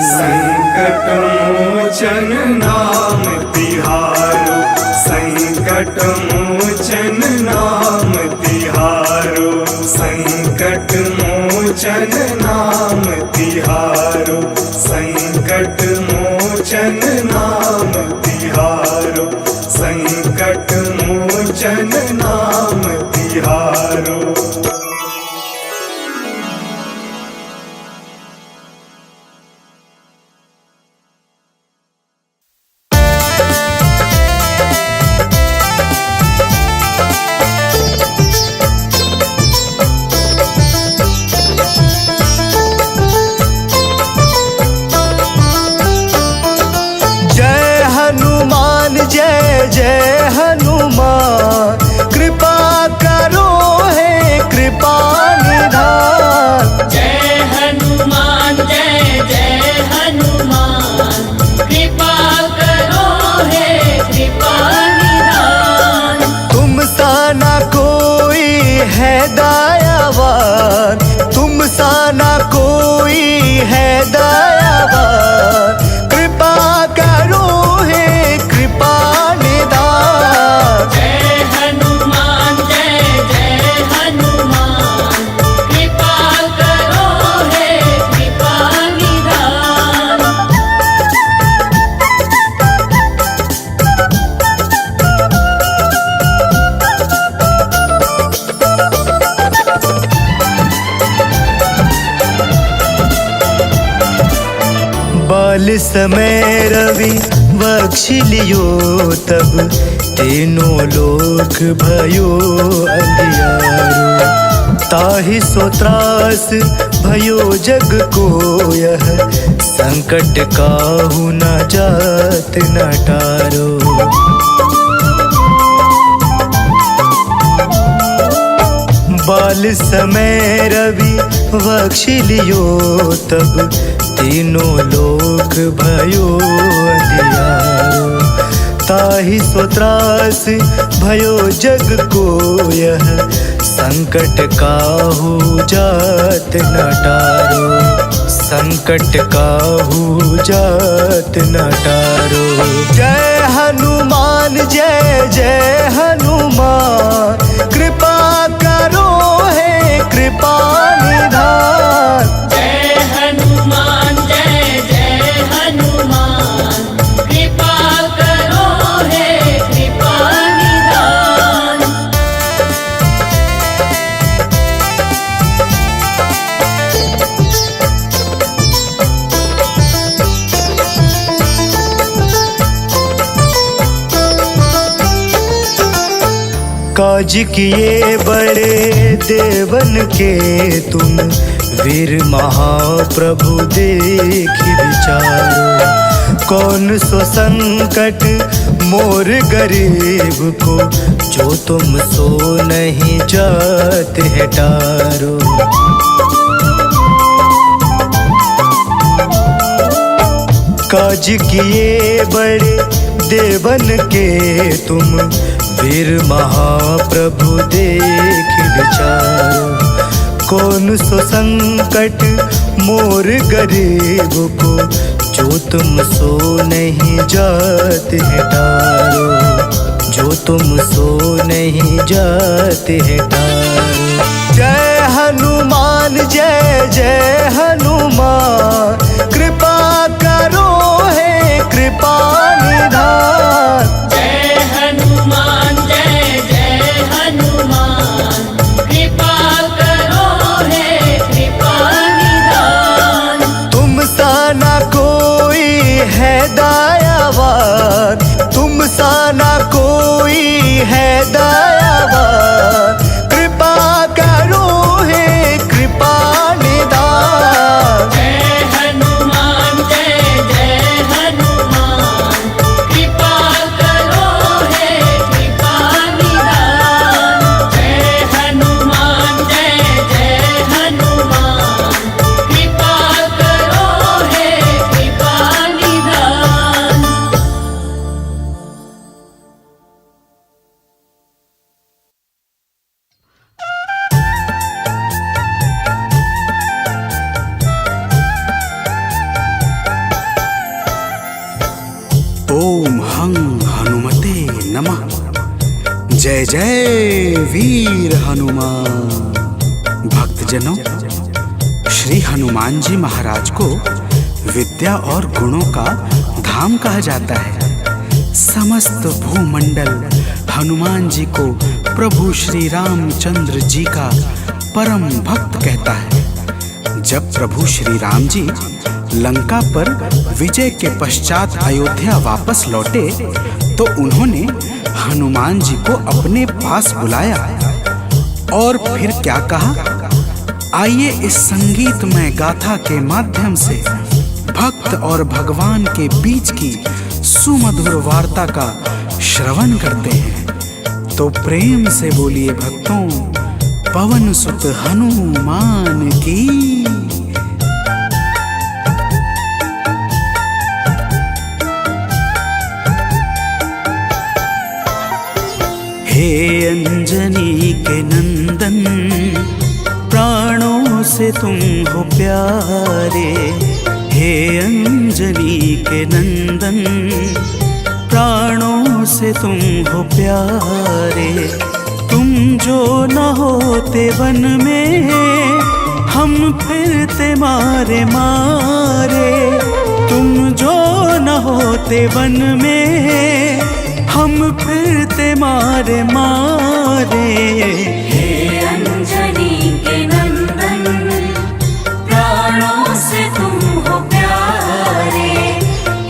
संकट मोचन नाम तिहारो, संकट मोचन नाम तिहारो। संकट मोचन नाम तिहारो, संकट मोचन नाम तिहारो। संकट मोचन नाम तिहारो। दयावान, तुम सा ना कोई है दयावान। कृपा करो हे कृपा निधान। जय हनुमान जय जय हनुमान, कृपा करो हे कृपा निधान। बाल समय रवि बख्श लियो, तब तीनों लोक भयो अंधियारो। ताहि सो त्रास भयो जग को, यह संकट काहू न जात न टारो। बाल समय रवि बख्श लियो, तब तीनों लोक भयो अंधियारो। ताहि सो त्रास भयो जग को, यह संकट काहू जात न टारो। संकट काहू जात न टारो। जय हनुमान जय जय हनुमान, कृपा करो हे कृपा निधान। जय हनुमान जय जय हनुमान, कृपा करो हे कृपा निधान। काज किए बड़े देवन के, तुम वीर महाप्रभु देखि विचारो। कौन सो संकट मोर गरीब को, जो तुम सो नहीं जात है टारो। काज किए बड़े देवन के, तुम वीर महाप्रभु देखि विचारो। कौन सो संकट मोर गरीब को, जो तुम सो नहीं जात है टारो। जो तुम सो नहीं जात है टारो। जय हनुमान जय जय हनुमान, कृपा करो हे कृपा निधान। जय हनुमान जय जय हनुमान, कृपा करो हे कृपा निधान। तुम सा ना कोई है दयावान, तुम सा ना कोई है दयावान। कृपा करो हे कृपा निधान। जय हनुमान जय जय हनुमान, कृपा करो हे कृपा निधान। जय हनुमान जय जय हनुमान, कृपा करो हे कृपा निधान। ओम हं हनुमते नमः। जय जय वीर हनुमान। भक्तजनों, श्री हनुमान जी महाराज को विद्या और गुणों का धाम कहा जाता है। समस्त भूमंडल हनुमान जी को प्रभु श्री रामचंद्र जी का परम भक्त कहता है। जब प्रभु श्री राम जी लंका पर विजय के पश्चात अयोध्या वापस लौटे तो उन्होंने हनुमान जी को अपने पास बुलाया और फिर क्या कहा, आइए इस संगीतमय गाथा के माध्यम से भक्त और भगवान के बीच की सुमधुर वार्ता का श्रवण करते हैं। तो प्रेम से बोलिए भक्तों, पवन सुत हनुमान की। हे हे अंजनी के नंदन, प्राणों से तुम हो प्यारे। हे अंजनी के नंदन, प्राणों से तुम हो प्यारे। तुम जो न होते वन में, हम फिरते मारे मारे। तुम जो न होते वन में, हम फिरते मारे मारे। हे अंजनी के नंदन, प्राणों से तुम हो प्यारे।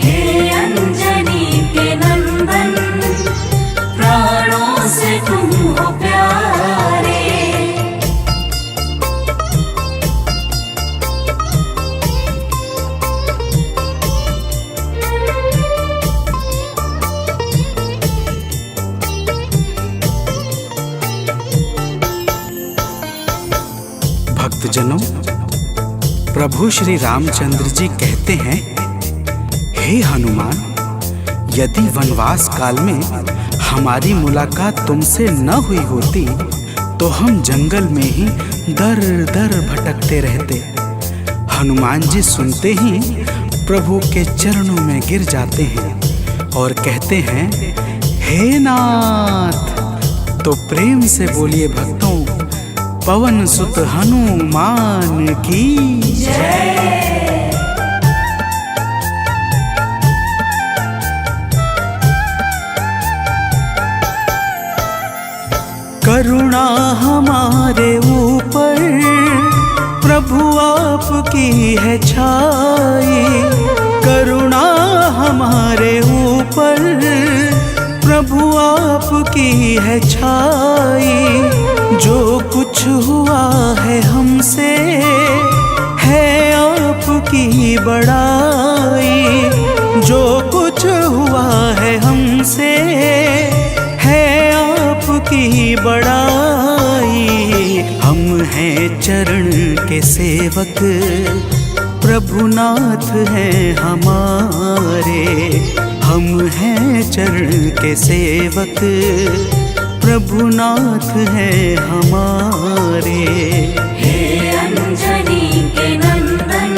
हे अंजनी के नंदन, प्राणों से तुम हो प्यारे। भक्तजनों, प्रभु श्री रामचंद्र जी कहते हैं, हे हनुमान, यदि वनवास काल में हमारी मुलाकात तुमसे न हुई होती तो हम जंगल में ही दर दर भटकते रहते। हनुमान जी सुनते ही प्रभु के चरणों में गिर जाते हैं और कहते हैं, हे नाथ। तो प्रेम से बोलिए भक्तों, पवन सुत हनुमान की जय। करुणा हमारे ऊपर प्रभु आपकी है छाई। करुणा हमारे ऊपर प्रभु आपकी है छाई। जो कुछ हुआ है हमसे है आपकी बड़ाई। जो कुछ हुआ है हमसे है आपकी बड़ाई। हम हैं चरण के सेवक, प्रभुनाथ हैं हमारे। हम हैं चरण के सेवक, प्रभुनाथ हैं हमारे। हे अंजनी के नंदन,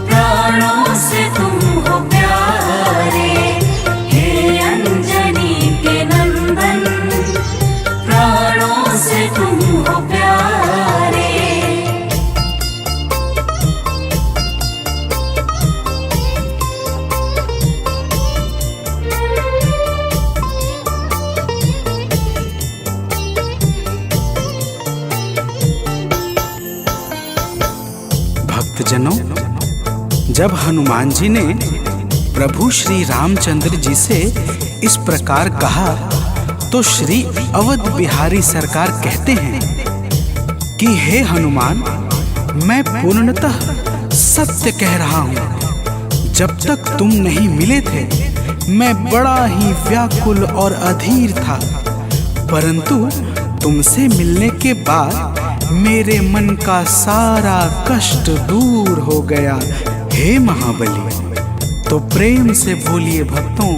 प्राणों से तुम हो प्यारे। हे अंजनी के नंदन, प्राणों से तुम हो प्यारे। भक्तजनों, जब हनुमान जी ने प्रभु श्री रामचंद्र जी से इस प्रकार कहा तो श्री अवध बिहारी सरकार कहते हैं कि हे हनुमान, मैं पूर्णतः सत्य कह रहा हूँ। जब तक तुम नहीं मिले थे मैं बड़ा ही व्याकुल और अधीर था, परंतु तुमसे मिलने के बाद मेरे मन का सारा कष्ट दूर हो गया। हे महाबली, तो प्रेम से बोलिए भक्तों,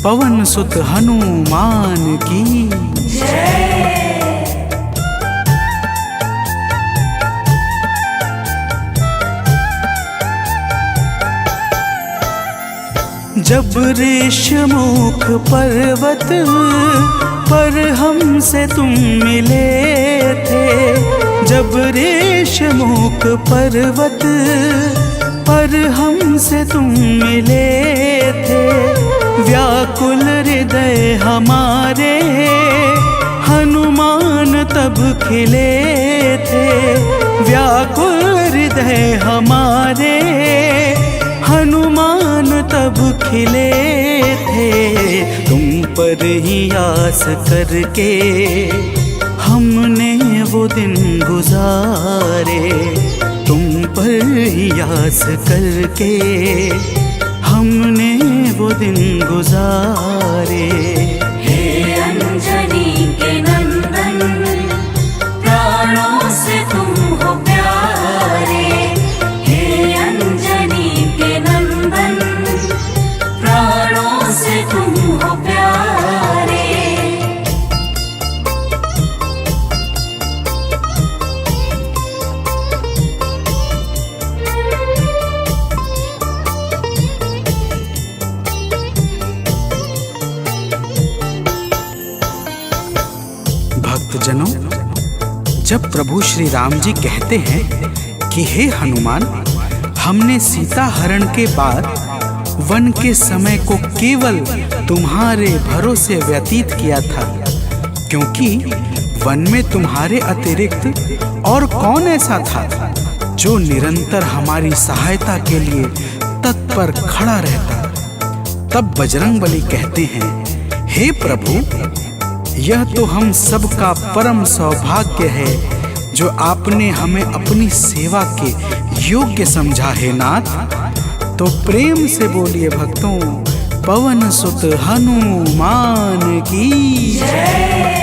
पवन सुत हनुमान की जय। जब ऋषमुख पर्वत पर हमसे तुम मिले थे। जब ऋषमुख पर्वत पर हमसे तुम मिले थे। व्याकुल हृदय हमारे हनुमान तब खिले थे। व्याकुल हृदय हमारे हनुमान तब खिले थे। तुम पर ही आस करके हमने वो दिन गुजारे। तुम पर ही आस करके हमने वो दिन गुजारे। हे अंजनी के नंदन, प्राणों से तुम हो प्यारे। हे अंजनी के नंदन, प्राणों से तुम हो प्यारे। जब प्रभु श्री राम जी कहते हैं कि हे हनुमान, हमने सीता हरण के बाद वन के समय को केवल तुम्हारे भरोसे व्यतीत किया था, क्योंकि वन में तुम्हारे अतिरिक्त और कौन ऐसा था जो निरंतर हमारी सहायता के लिए तत्पर खड़ा रहता। तब बजरंगबली कहते हैं, हे प्रभु, यह तो हम सबका परम सौभाग्य है जो आपने हमें अपनी सेवा के योग्य समझा है नाथ। तो प्रेम से बोलिए भक्तों, पवन सुत हनुमान की जय।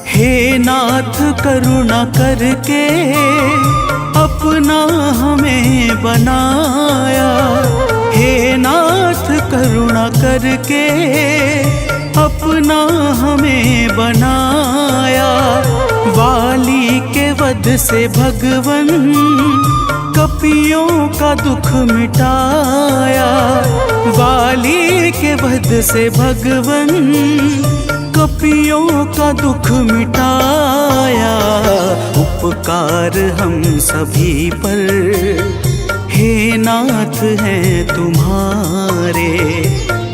हे नाथ करुणा करके अपना हमें बनाया, हे नाथ करुणा करके अपना हमें बनाया। वाली के वध से भगवन कपियों का दुख मिटाया, वाली के वध से भगवन कपियों का दुख मिटाया। उपकार हम सभी पर हे नाथ हैं तुम्हारे,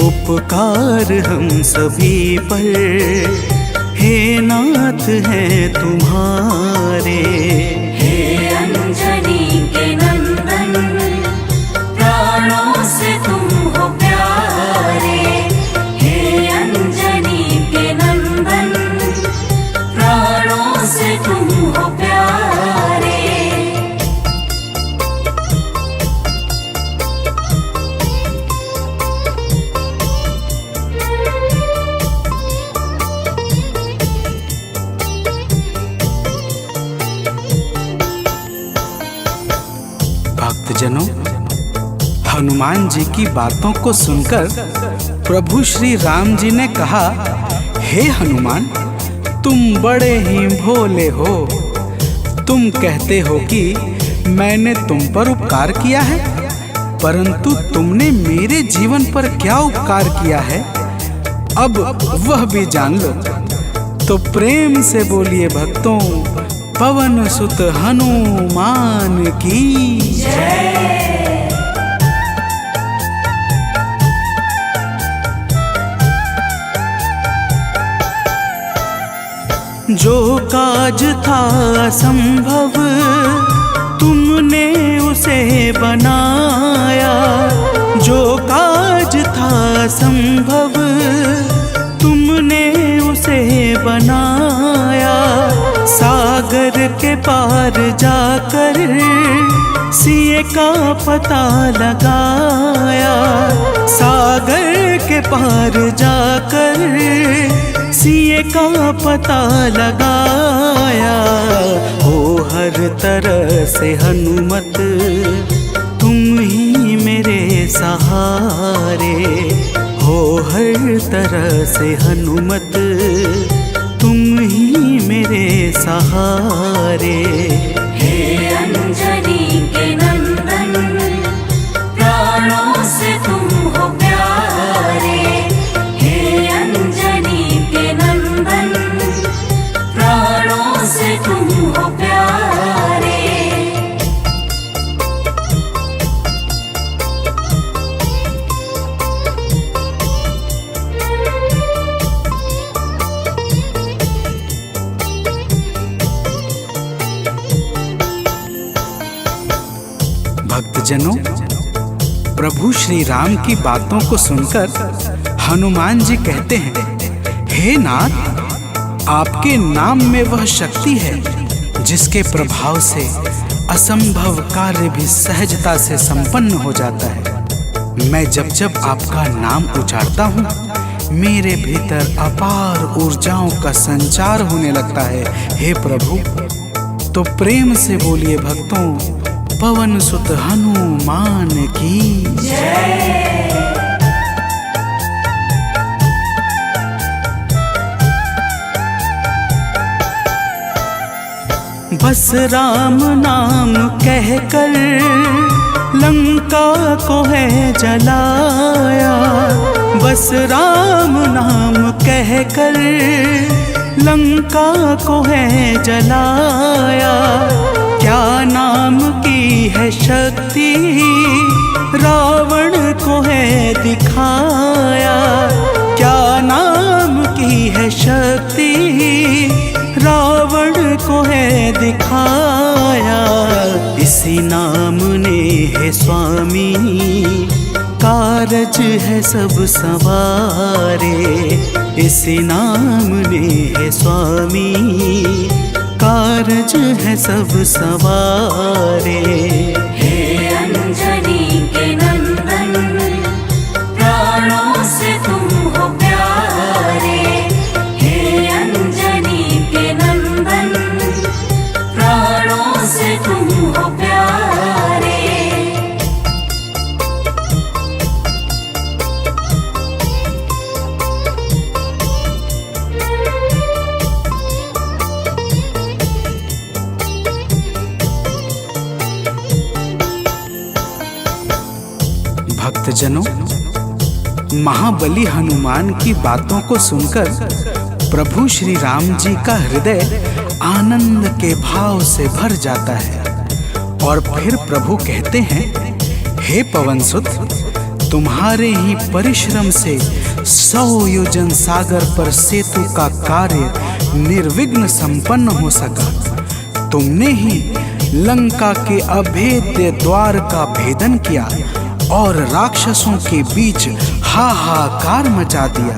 उपकार हम सभी पर हे नाथ हैं तुम्हारे। हे अंजनी के नंदन, प्राणों से तुम हो प्यारे। हे अंजनी के नंदन, प्राणों से तुम हो प्यारे। भक्तजनों, हनुमान जी की बातों को सुनकर प्रभु श्री राम जी ने कहा, हे हनुमान, तुम बड़े ही भोले हो। तुम कहते हो कि मैंने तुम पर उपकार किया है, परंतु तुमने मेरे जीवन पर क्या उपकार किया है, अब वह भी जान लो। तो प्रेम से बोलिए भक्तों, पवन सुत हनुमान की जय। जो काज था असंभव तुमने उसे बनाया, जो काज था असंभव तुमने उसे बनाया। सागर के पार जाकर सिए का पता लगाया, सागर के पार जाकर सिए का पता लगाया। हो हर तरह से हनुमत तुम ही मेरे सहारे, हो हर तरह से हनुमत तुम ही मेरे सहारे। हे अंजनी के नंदन, प्राणों से तुम हो प्यारे। हे अंजनी के नंदन, प्राणों से तुम हो प्यारे। भक्तजनों, प्रभु श्री राम की बातों को सुनकर हनुमान जी कहते हैं, हे नाथ, आपके नाम में वह शक्ति है जिसके प्रभाव से असंभव कार्य भी सहजता से संपन्न हो जाता है। मैं जब जब आपका नाम उचारता हूँ, मेरे भीतर अपार ऊर्जाओं का संचार होने लगता है। हे प्रभु, तो प्रेम से बोलिए भक्तों, पवन सुत हनुमान की जय। बस राम नाम कहकर लंका को है जलाया, बस राम नाम कहकर। लंका को है जलाया, क्या नाम की है शक्ति, रावण को है दिखाया। क्या नाम की है शक्ति, रावण को है दिखाया। इसी नाम ने है स्वामी, कारज है सब सवारे। इसी नाम ने है स्वामी, कारज है सब सवारे। हे अंजनी के नंदन, प्राणों से तुम हो प्यारे। हे अंजनी के नंदन, प्राणों से तुम हो प्यारे। भक्तजनों, महाबली हनुमान की बातों को सुनकर प्रभु श्री राम जी का हृदय आनंद के भाव से भर जाता है। और फिर प्रभु कहते हैं, हे पवनसुत, तुम्हारे ही परिश्रम से 100 योजन सागर पर सेतु का कार्य निर्विघ्न संपन्न हो सका। तुमने ही लंका के अभेद्य द्वार का भेदन किया और राक्षसों के बीच हाहाकार मचा दिया।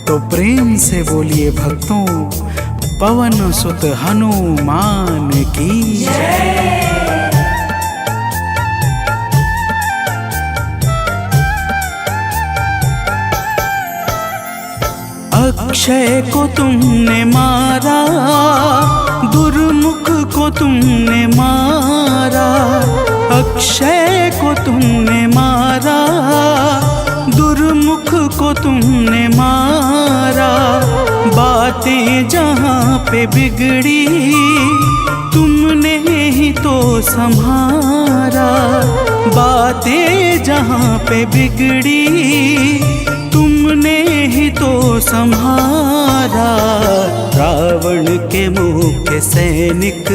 तो प्रेम से बोलिए भक्तों, पवन सुत हनुमान की जय। अक्षय को तुमने मारा, दुर्मुख को तुमने मारा। अक्षय को तुमने मारा, दुर्मुख को तुमने मारा। बातें जहाँ पे बिगड़ी, तुमने ही तो संहारा। बातें जहाँ पे बिगड़ी, तुमने ही तो संहारा। रावण के मुख्य सैनिक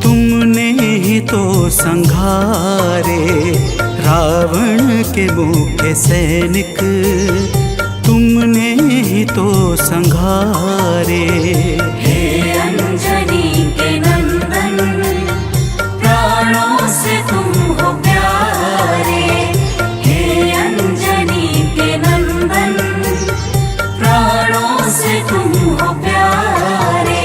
तुमने ही तो संघारे। रावण के मुख्य सैनिक तुमने ही तो संघारे। हे अंजनी के नंदन, प्राणों से तुम हो प्यारे। हे अंजनी के नंदन, प्राणों से तुम हो प्यारे।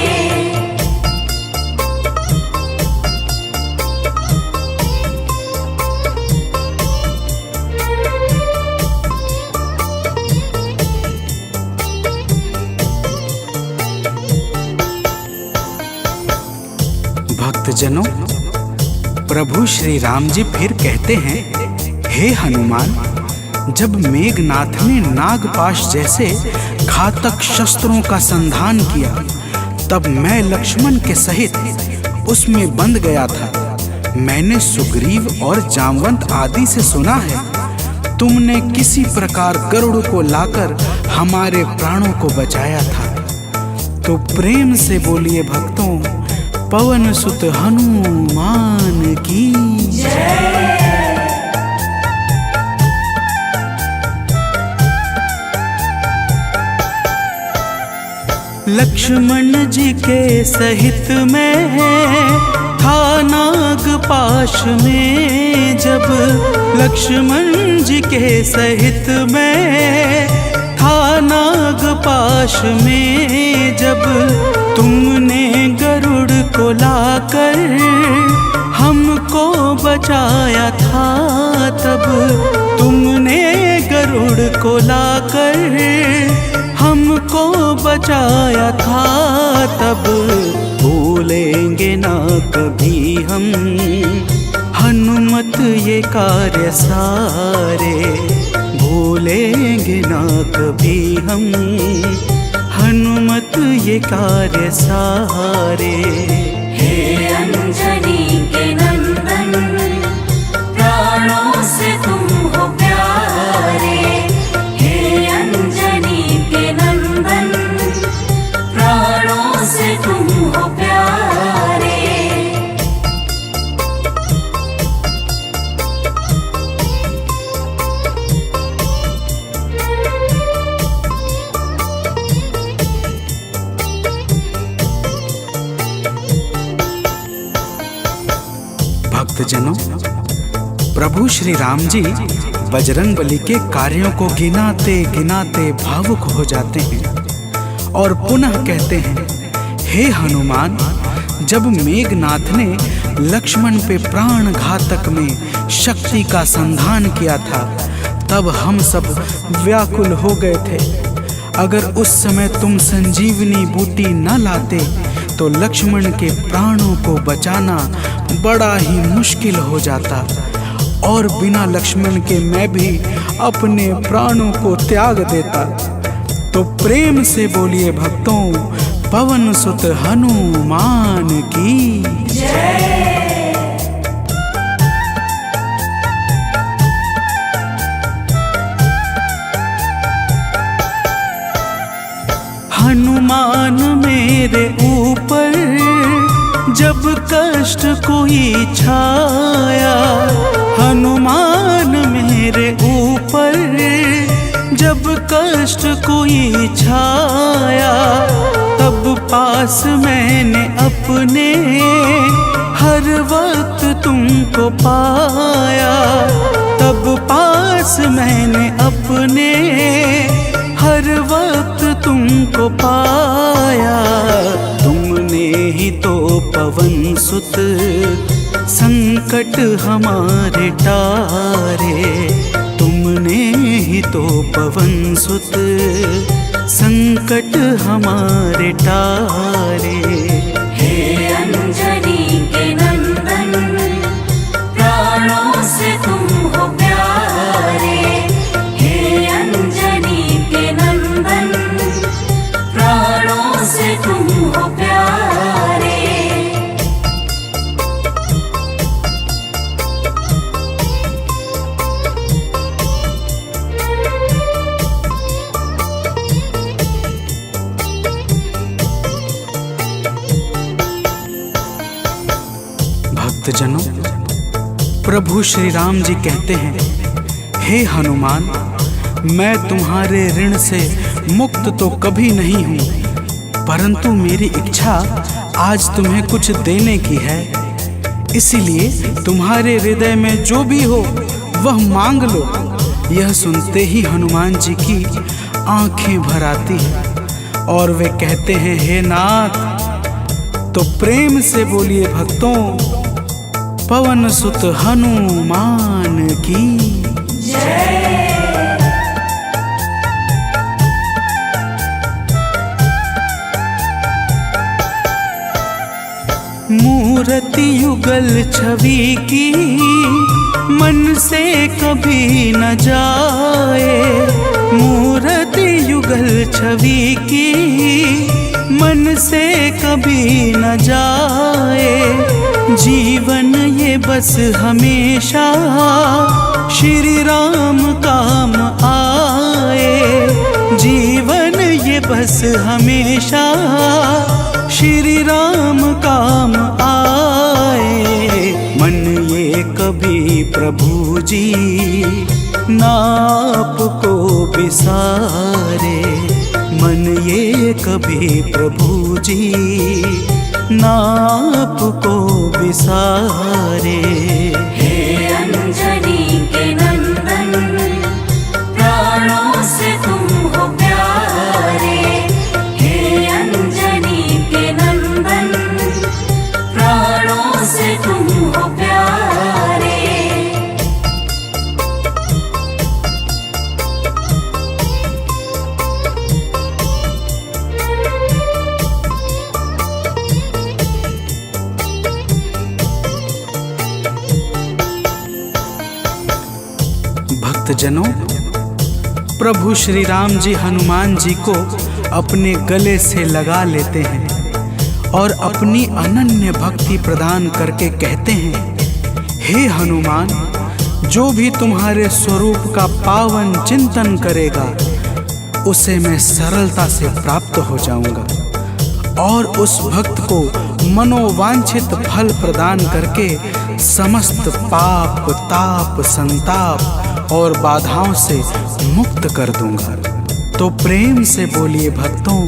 भक्तजनों, प्रभु श्री राम जी फिर कहते हैं, हे हनुमान, जब मेघनाथ ने नागपाश जैसे घातक शस्त्रों का संधान किया, तब मैं लक्ष्मण के सहित उसमें बंध गया था। मैंने सुग्रीव और जामवंत आदि से सुना है, तुमने किसी प्रकार गरुड़ को लाकर हमारे प्राणों को बचाया था। तो प्रेम से बोलिए भक्तों, पवन सुत हनुमान की जय। लक्ष्मण जी के सहित में था नागपाश में जब। लक्ष्मण जी के सहित में था नागपाश में जब। तुमने गरुड़ को लाकर हमको बचाया था तब। तुमने गरुड़ को लाकर हमको बचाया था तब। भूलेंगे ना कभी हम हनुमत ये कार्य सारे। भूलेंगे ना कभी हम हनुमत ये कार्य सारे। हे अंजनी के नंदन, प्रभु श्री राम जी बजरंगबली के कार्यों को गिनाते गिनाते भावुक हो जाते हैं और पुनः कहते हैं, हे हनुमान, जब मेघनाथ ने लक्ष्मण पे प्राण घातक में शक्ति का संधान किया था तब हम सब व्याकुल हो गए थे। अगर उस समय तुम संजीवनी बूटी न लाते तो लक्ष्मण के प्राणों को बचाना बड़ा ही मुश्किल हो जाता और बिना लक्ष्मण के मैं भी अपने प्राणों को त्याग देता। तो प्रेम से बोलिए भक्तों, पवन सुत हनुमान की जय। हनुमान मेरे ऊपर जब कष्ट कोई छाया, हनुमान मेरे ऊपर जब कष्ट कोई छाया, तब पास मैंने अपने हर वक्त तुमको पाया, तब पास मैंने अपने हर वक्त तुमको पाया। तुमने ही तो पवन सुत संकट हमारे टारे, तुमने ही तो पवन सुत संकट हमारे टारे। हे अंजनी के नंदन, प्राणों से तुम हो प्यारे। हे अंजनी के नंदन, प्राणों से तुम हो प्यारे। भक्तजनों, प्रभु श्री राम जी कहते हैं, हे हनुमान, मैं तुम्हारे ऋण से मुक्त तो कभी नहीं हूं, परंतु मेरी इच्छा आज तुम्हें कुछ देने की है। इसीलिए तुम्हारे हृदय में जो भी हो वह मांग लो। यह सुनते ही हनुमान जी की आंखें भर आती हैं और वे कहते हैं, हे नाथ। तो प्रेम से बोलिए भक्तों, पवन सुत हनुमान की जय। मूर्ति युगल छवि की मन से कभी न जाए, मूर्ति युगल छवि की मन से कभी न जाए। जीवन ये बस हमेशा श्री राम काम आए, जीवन ये बस हमेशा श्री राम काम आए। मन ये कभी प्रभु जी नाप को बिसारे, मन ये कभी प्रभु जी नाप को बिसारे। हे अंजनी के नंदन, प्राणों से तुम हो प्यारे। हे अंजनी के नंदन, प्राणों से तुम हो प्यारे। भक्तजनों, प्रभु श्री राम जी हनुमान जी को अपने गले से लगा लेते हैं और अपनी अनन्य भक्ति प्रदान करके कहते हैं, हे हनुमान, जो भी तुम्हारे स्वरूप का पावन चिंतन करेगा उसे मैं सरलता से प्राप्त हो जाऊंगा और उस भक्त को मनोवांछित फल प्रदान करके समस्त पाप, ताप, संताप और बाधाओं से मुक्त कर दूंगा। तो प्रेम से बोलिए भक्तों,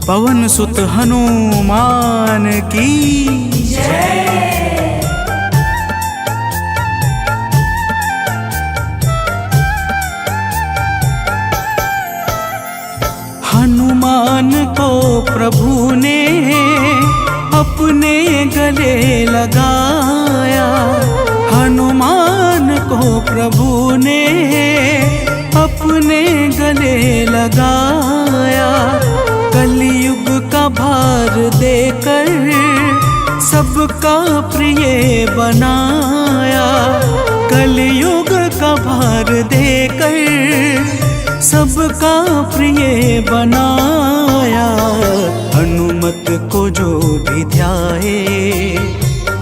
पवन सुत हनुमान की जय। प्रभु ने अपने गले लगाया, हनुमान को प्रभु ने अपने गले लगाया। कलयुग का भार देकर सबका प्रिय बनाया, कलयुग का भार देकर सबका प्रिय बनाया। हनुमत को जो भी ध्याए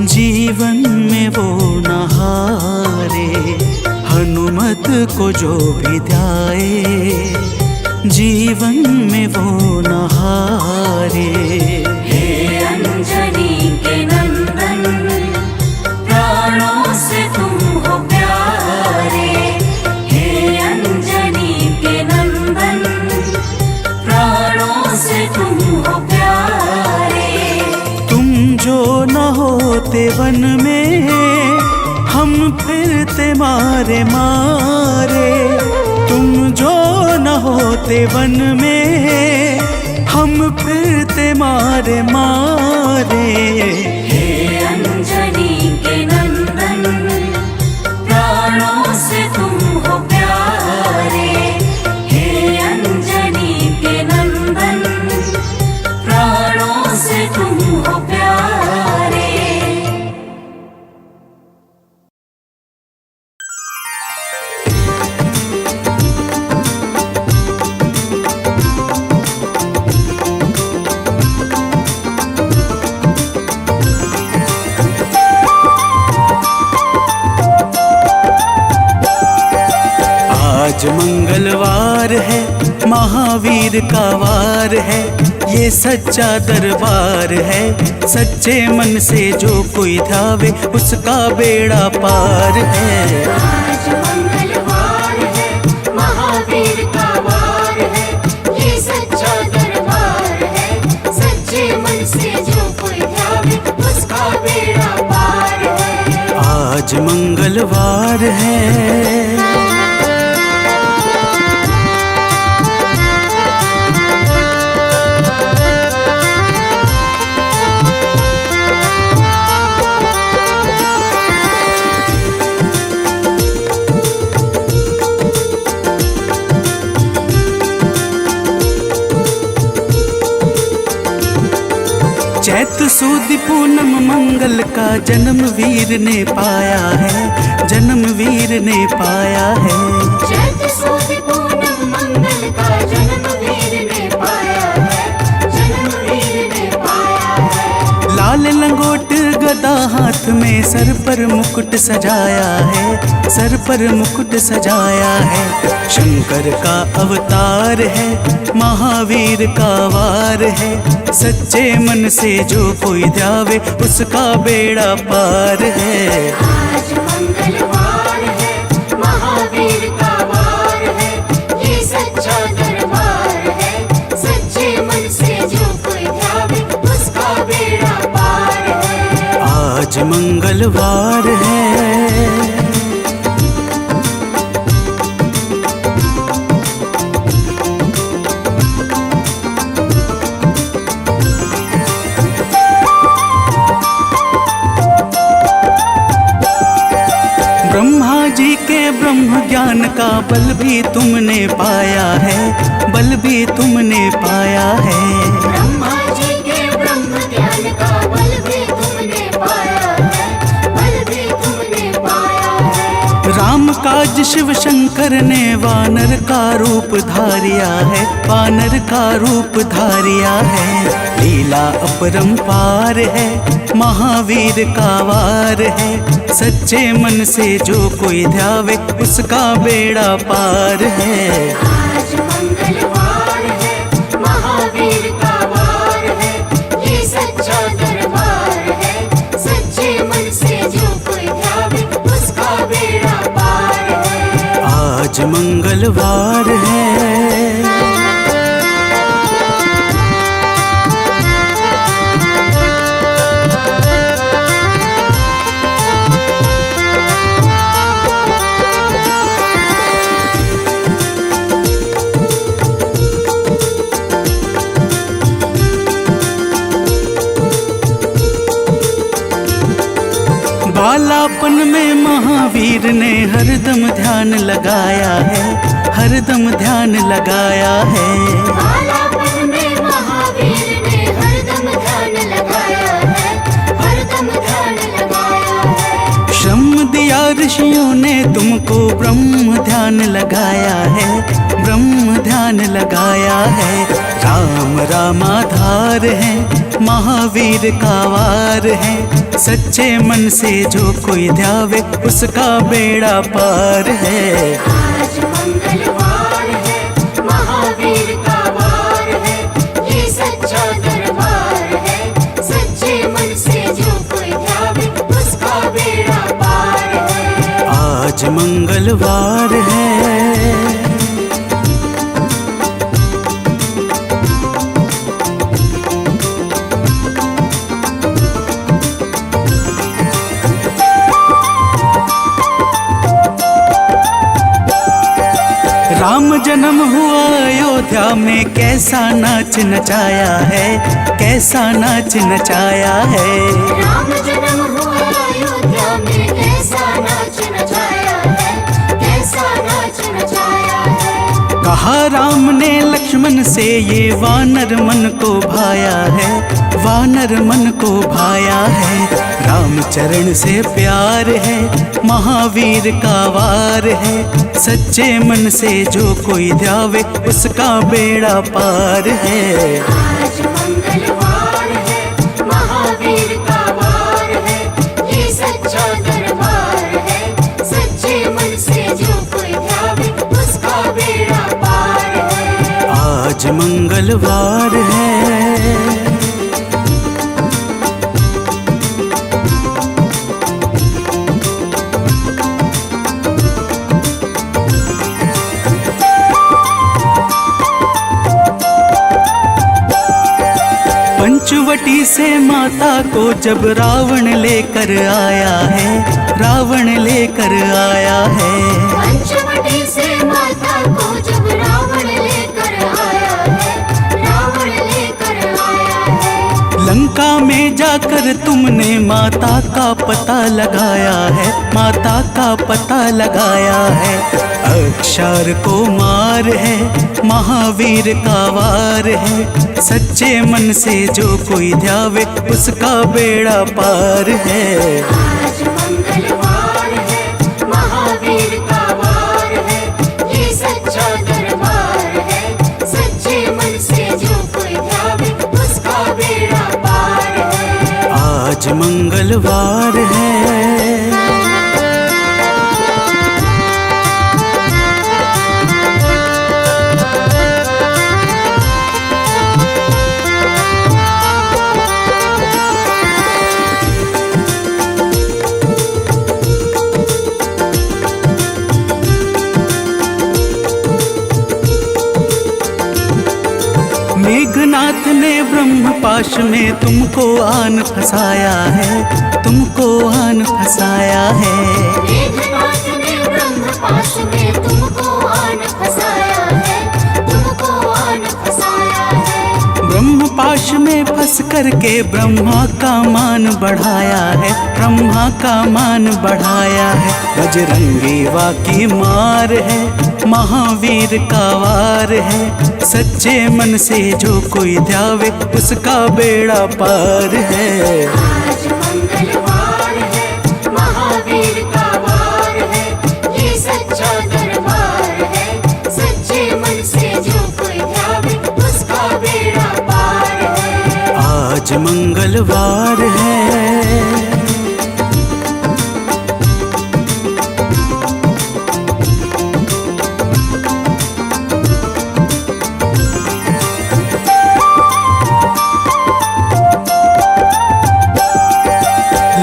जीवन में वो न हारे, हनुमत को जो भी ध्याए जीवन में वो न हारे। हे अंजनी के नंदन, प्राणों से तुम हो प्यारे। हे अंजनी के नंदन, प्राणों से तुम हो प्यारे। तुम जो न होते वन में हम फिरते मारे मारे, तुम जो न होते वन में हम फिरते मारे मारे। हे अंजनी के नंदन, प्राणों से तुम हो प्यारे। हे अंजनी के नंदन, प्राणों से तुम हो प्यारे। आज मंगलवार है, महावीर का वार है, ये सच्चा दरबार है। सच्चे मन से जो कोई ध्यावे उसका बेड़ा पार है। आज मंगलवार है, महावीर का वार है, ये सच्चा दरबार है। सच्चे मन से जो कोई ध्यावे उसका बेड़ा पार है। आज मंगलवार है। चैत सुद पूनम मंगल का जन्म वीर ने पाया है, जन्म वीर ने पाया है। चैत सुद पूनम मंगल का जन्म वीर ने पाया है, जन्म वीर ने पाया है। लाल लंगोट गदा हाथ में, सर पर मुकुट सजाया है, सर पर मुकुट सजाया है। शंकर का अवतार है, महावीर का वार है। सच्चे मन से जो कोई ध्यावे उसका बेड़ा पार है। आज मंगलवार है, महावीर का वार है, ये सच्चा दरबार है। सच्चे मन से जो कोई ध्यावे उसका बेड़ा पार है। आज मंगलवार है। ब्रह्मा जी के ब्रह्म ज्ञान का बल भी तुमने पाया है, बल भी तुमने पाया है। ब्रह्मा जी के ब्रह्म ज्ञान का बल भी तुमने पाया है, बल भी तुमने पाया है। राम काज शिव शंकर ने वानर का रूप धारिया है, वानर का रूप धारिया है। लीला अपरंपार है, महावीर का वार है। सच्चे मन से जो कोई ध्यावे उसका बेड़ा पार है। आज मंगलवार है, महावीर का वार है, ये सच्चा दरबार है। सच्चे मन से जो कोई ध्यावे उसका बेड़ा पार है। आज मंगलवार है। हरदम ध्यान लगाया है, हरदम ध्यान लगाया है। बालापन में महावीर ने हरदम ध्यान लगाया है, हरदम ध्यान लगाया है। श्रम दिया ऋषियों ने तुमको, ब्रह्म ध्यान लगाया है, ब्रह्म ध्यान लगाया है। राम रामाधार है, महावीर का वार है। सच्चे मन से जो कोई ध्यावे उसका बेड़ा पार है। आज मंगलवार है, महावीर का वार है, ये सच्चा दरबार है। सच्चे मन से जो कोई ध्यावे उसका बेड़ा पार है। आज मंगलवार है। राम जन्म हुआ अयोध्या में, कैसा नाच नचाया है, कैसा नाच नचाया है। राम जन्म हुआ अयोध्या में, कैसा नाच नचाया है, कैसा नाच नचाया है। कहा राम ने लक्ष्मण से, ये वानर मन को भाया है, वानर मन को भाया है। रामचरण से प्यार है, महावीर का वार है। सच्चे मन से जो कोई ध्यावे उसका बेड़ा पार है। आज मंगलवार है, महावीर का वार है, ये सच्चा दरबार है। सच्चे मन से जो कोई ध्यावे उसका बेड़ा पार है। आज मंगलवार है। पंचवटी से माता को जब रावण लेकर आया है, रावण लेकर आया है। पंचवटी से माता को जब रावण लेकर आया है, रावण लेकर आया है। लंका में जाकर तुमने माता का पता लगाया है, माता का पता लगाया है। अक्षर को मार है, महावीर का वार है। सच्चे मन से जो कोई ध्यावे उसका बेड़ा पार है। आज मंगलवार है, महावीर का वार है, ये सच्चा दरबार है। सच्चे मन से जो कोई ध्यावे उसका बेड़ा पार है। आज मंगलवार है। मेघनाथ ने ब्रह्मपाश में तुमको आन फंसाया है, तुमको आन फंसाया है। मेघनाथ ने ब्रह्मपाश में तुमको आन फंसाया है, तुमको आन फंसाया है। ब्रह्मपाश में फंस करके ब्रह्मा का मान बढ़ाया है, ब्रह्मा का मान बढ़ाया है। बजरंगी वाकी मार है, महावीर का वार है। सच्चे मन से जो कोई ध्यावे उसका बेड़ा पार है। आज मंगलवार है, महावीर का वार है, ये सच्चा दरबार है। सच्चे मन से जो कोई ध्यावे उसका बेड़ा पार है। आज मंगलवार है।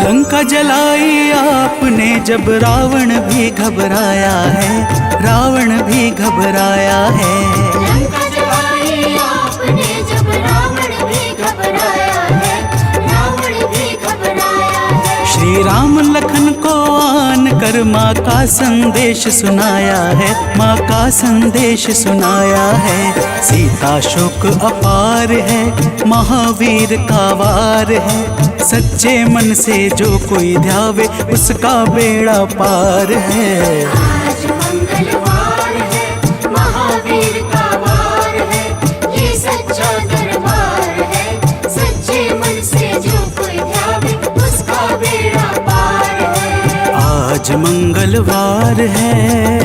लंका जलाई आपने जब रावण भी घबराया है, रावण भी घबराया है। लंका जलाई आपने जब रावण भी घबराया है, रावण भी घबराया है। श्री राम लखन को आन कर माँ का संदेश सुनाया है, माँ का संदेश सुनाया है। सीता शोक अपार है, महावीर का वार है। सच्चे मन से जो कोई ध्यावे उसका बेड़ा पार है। मंगलवार है।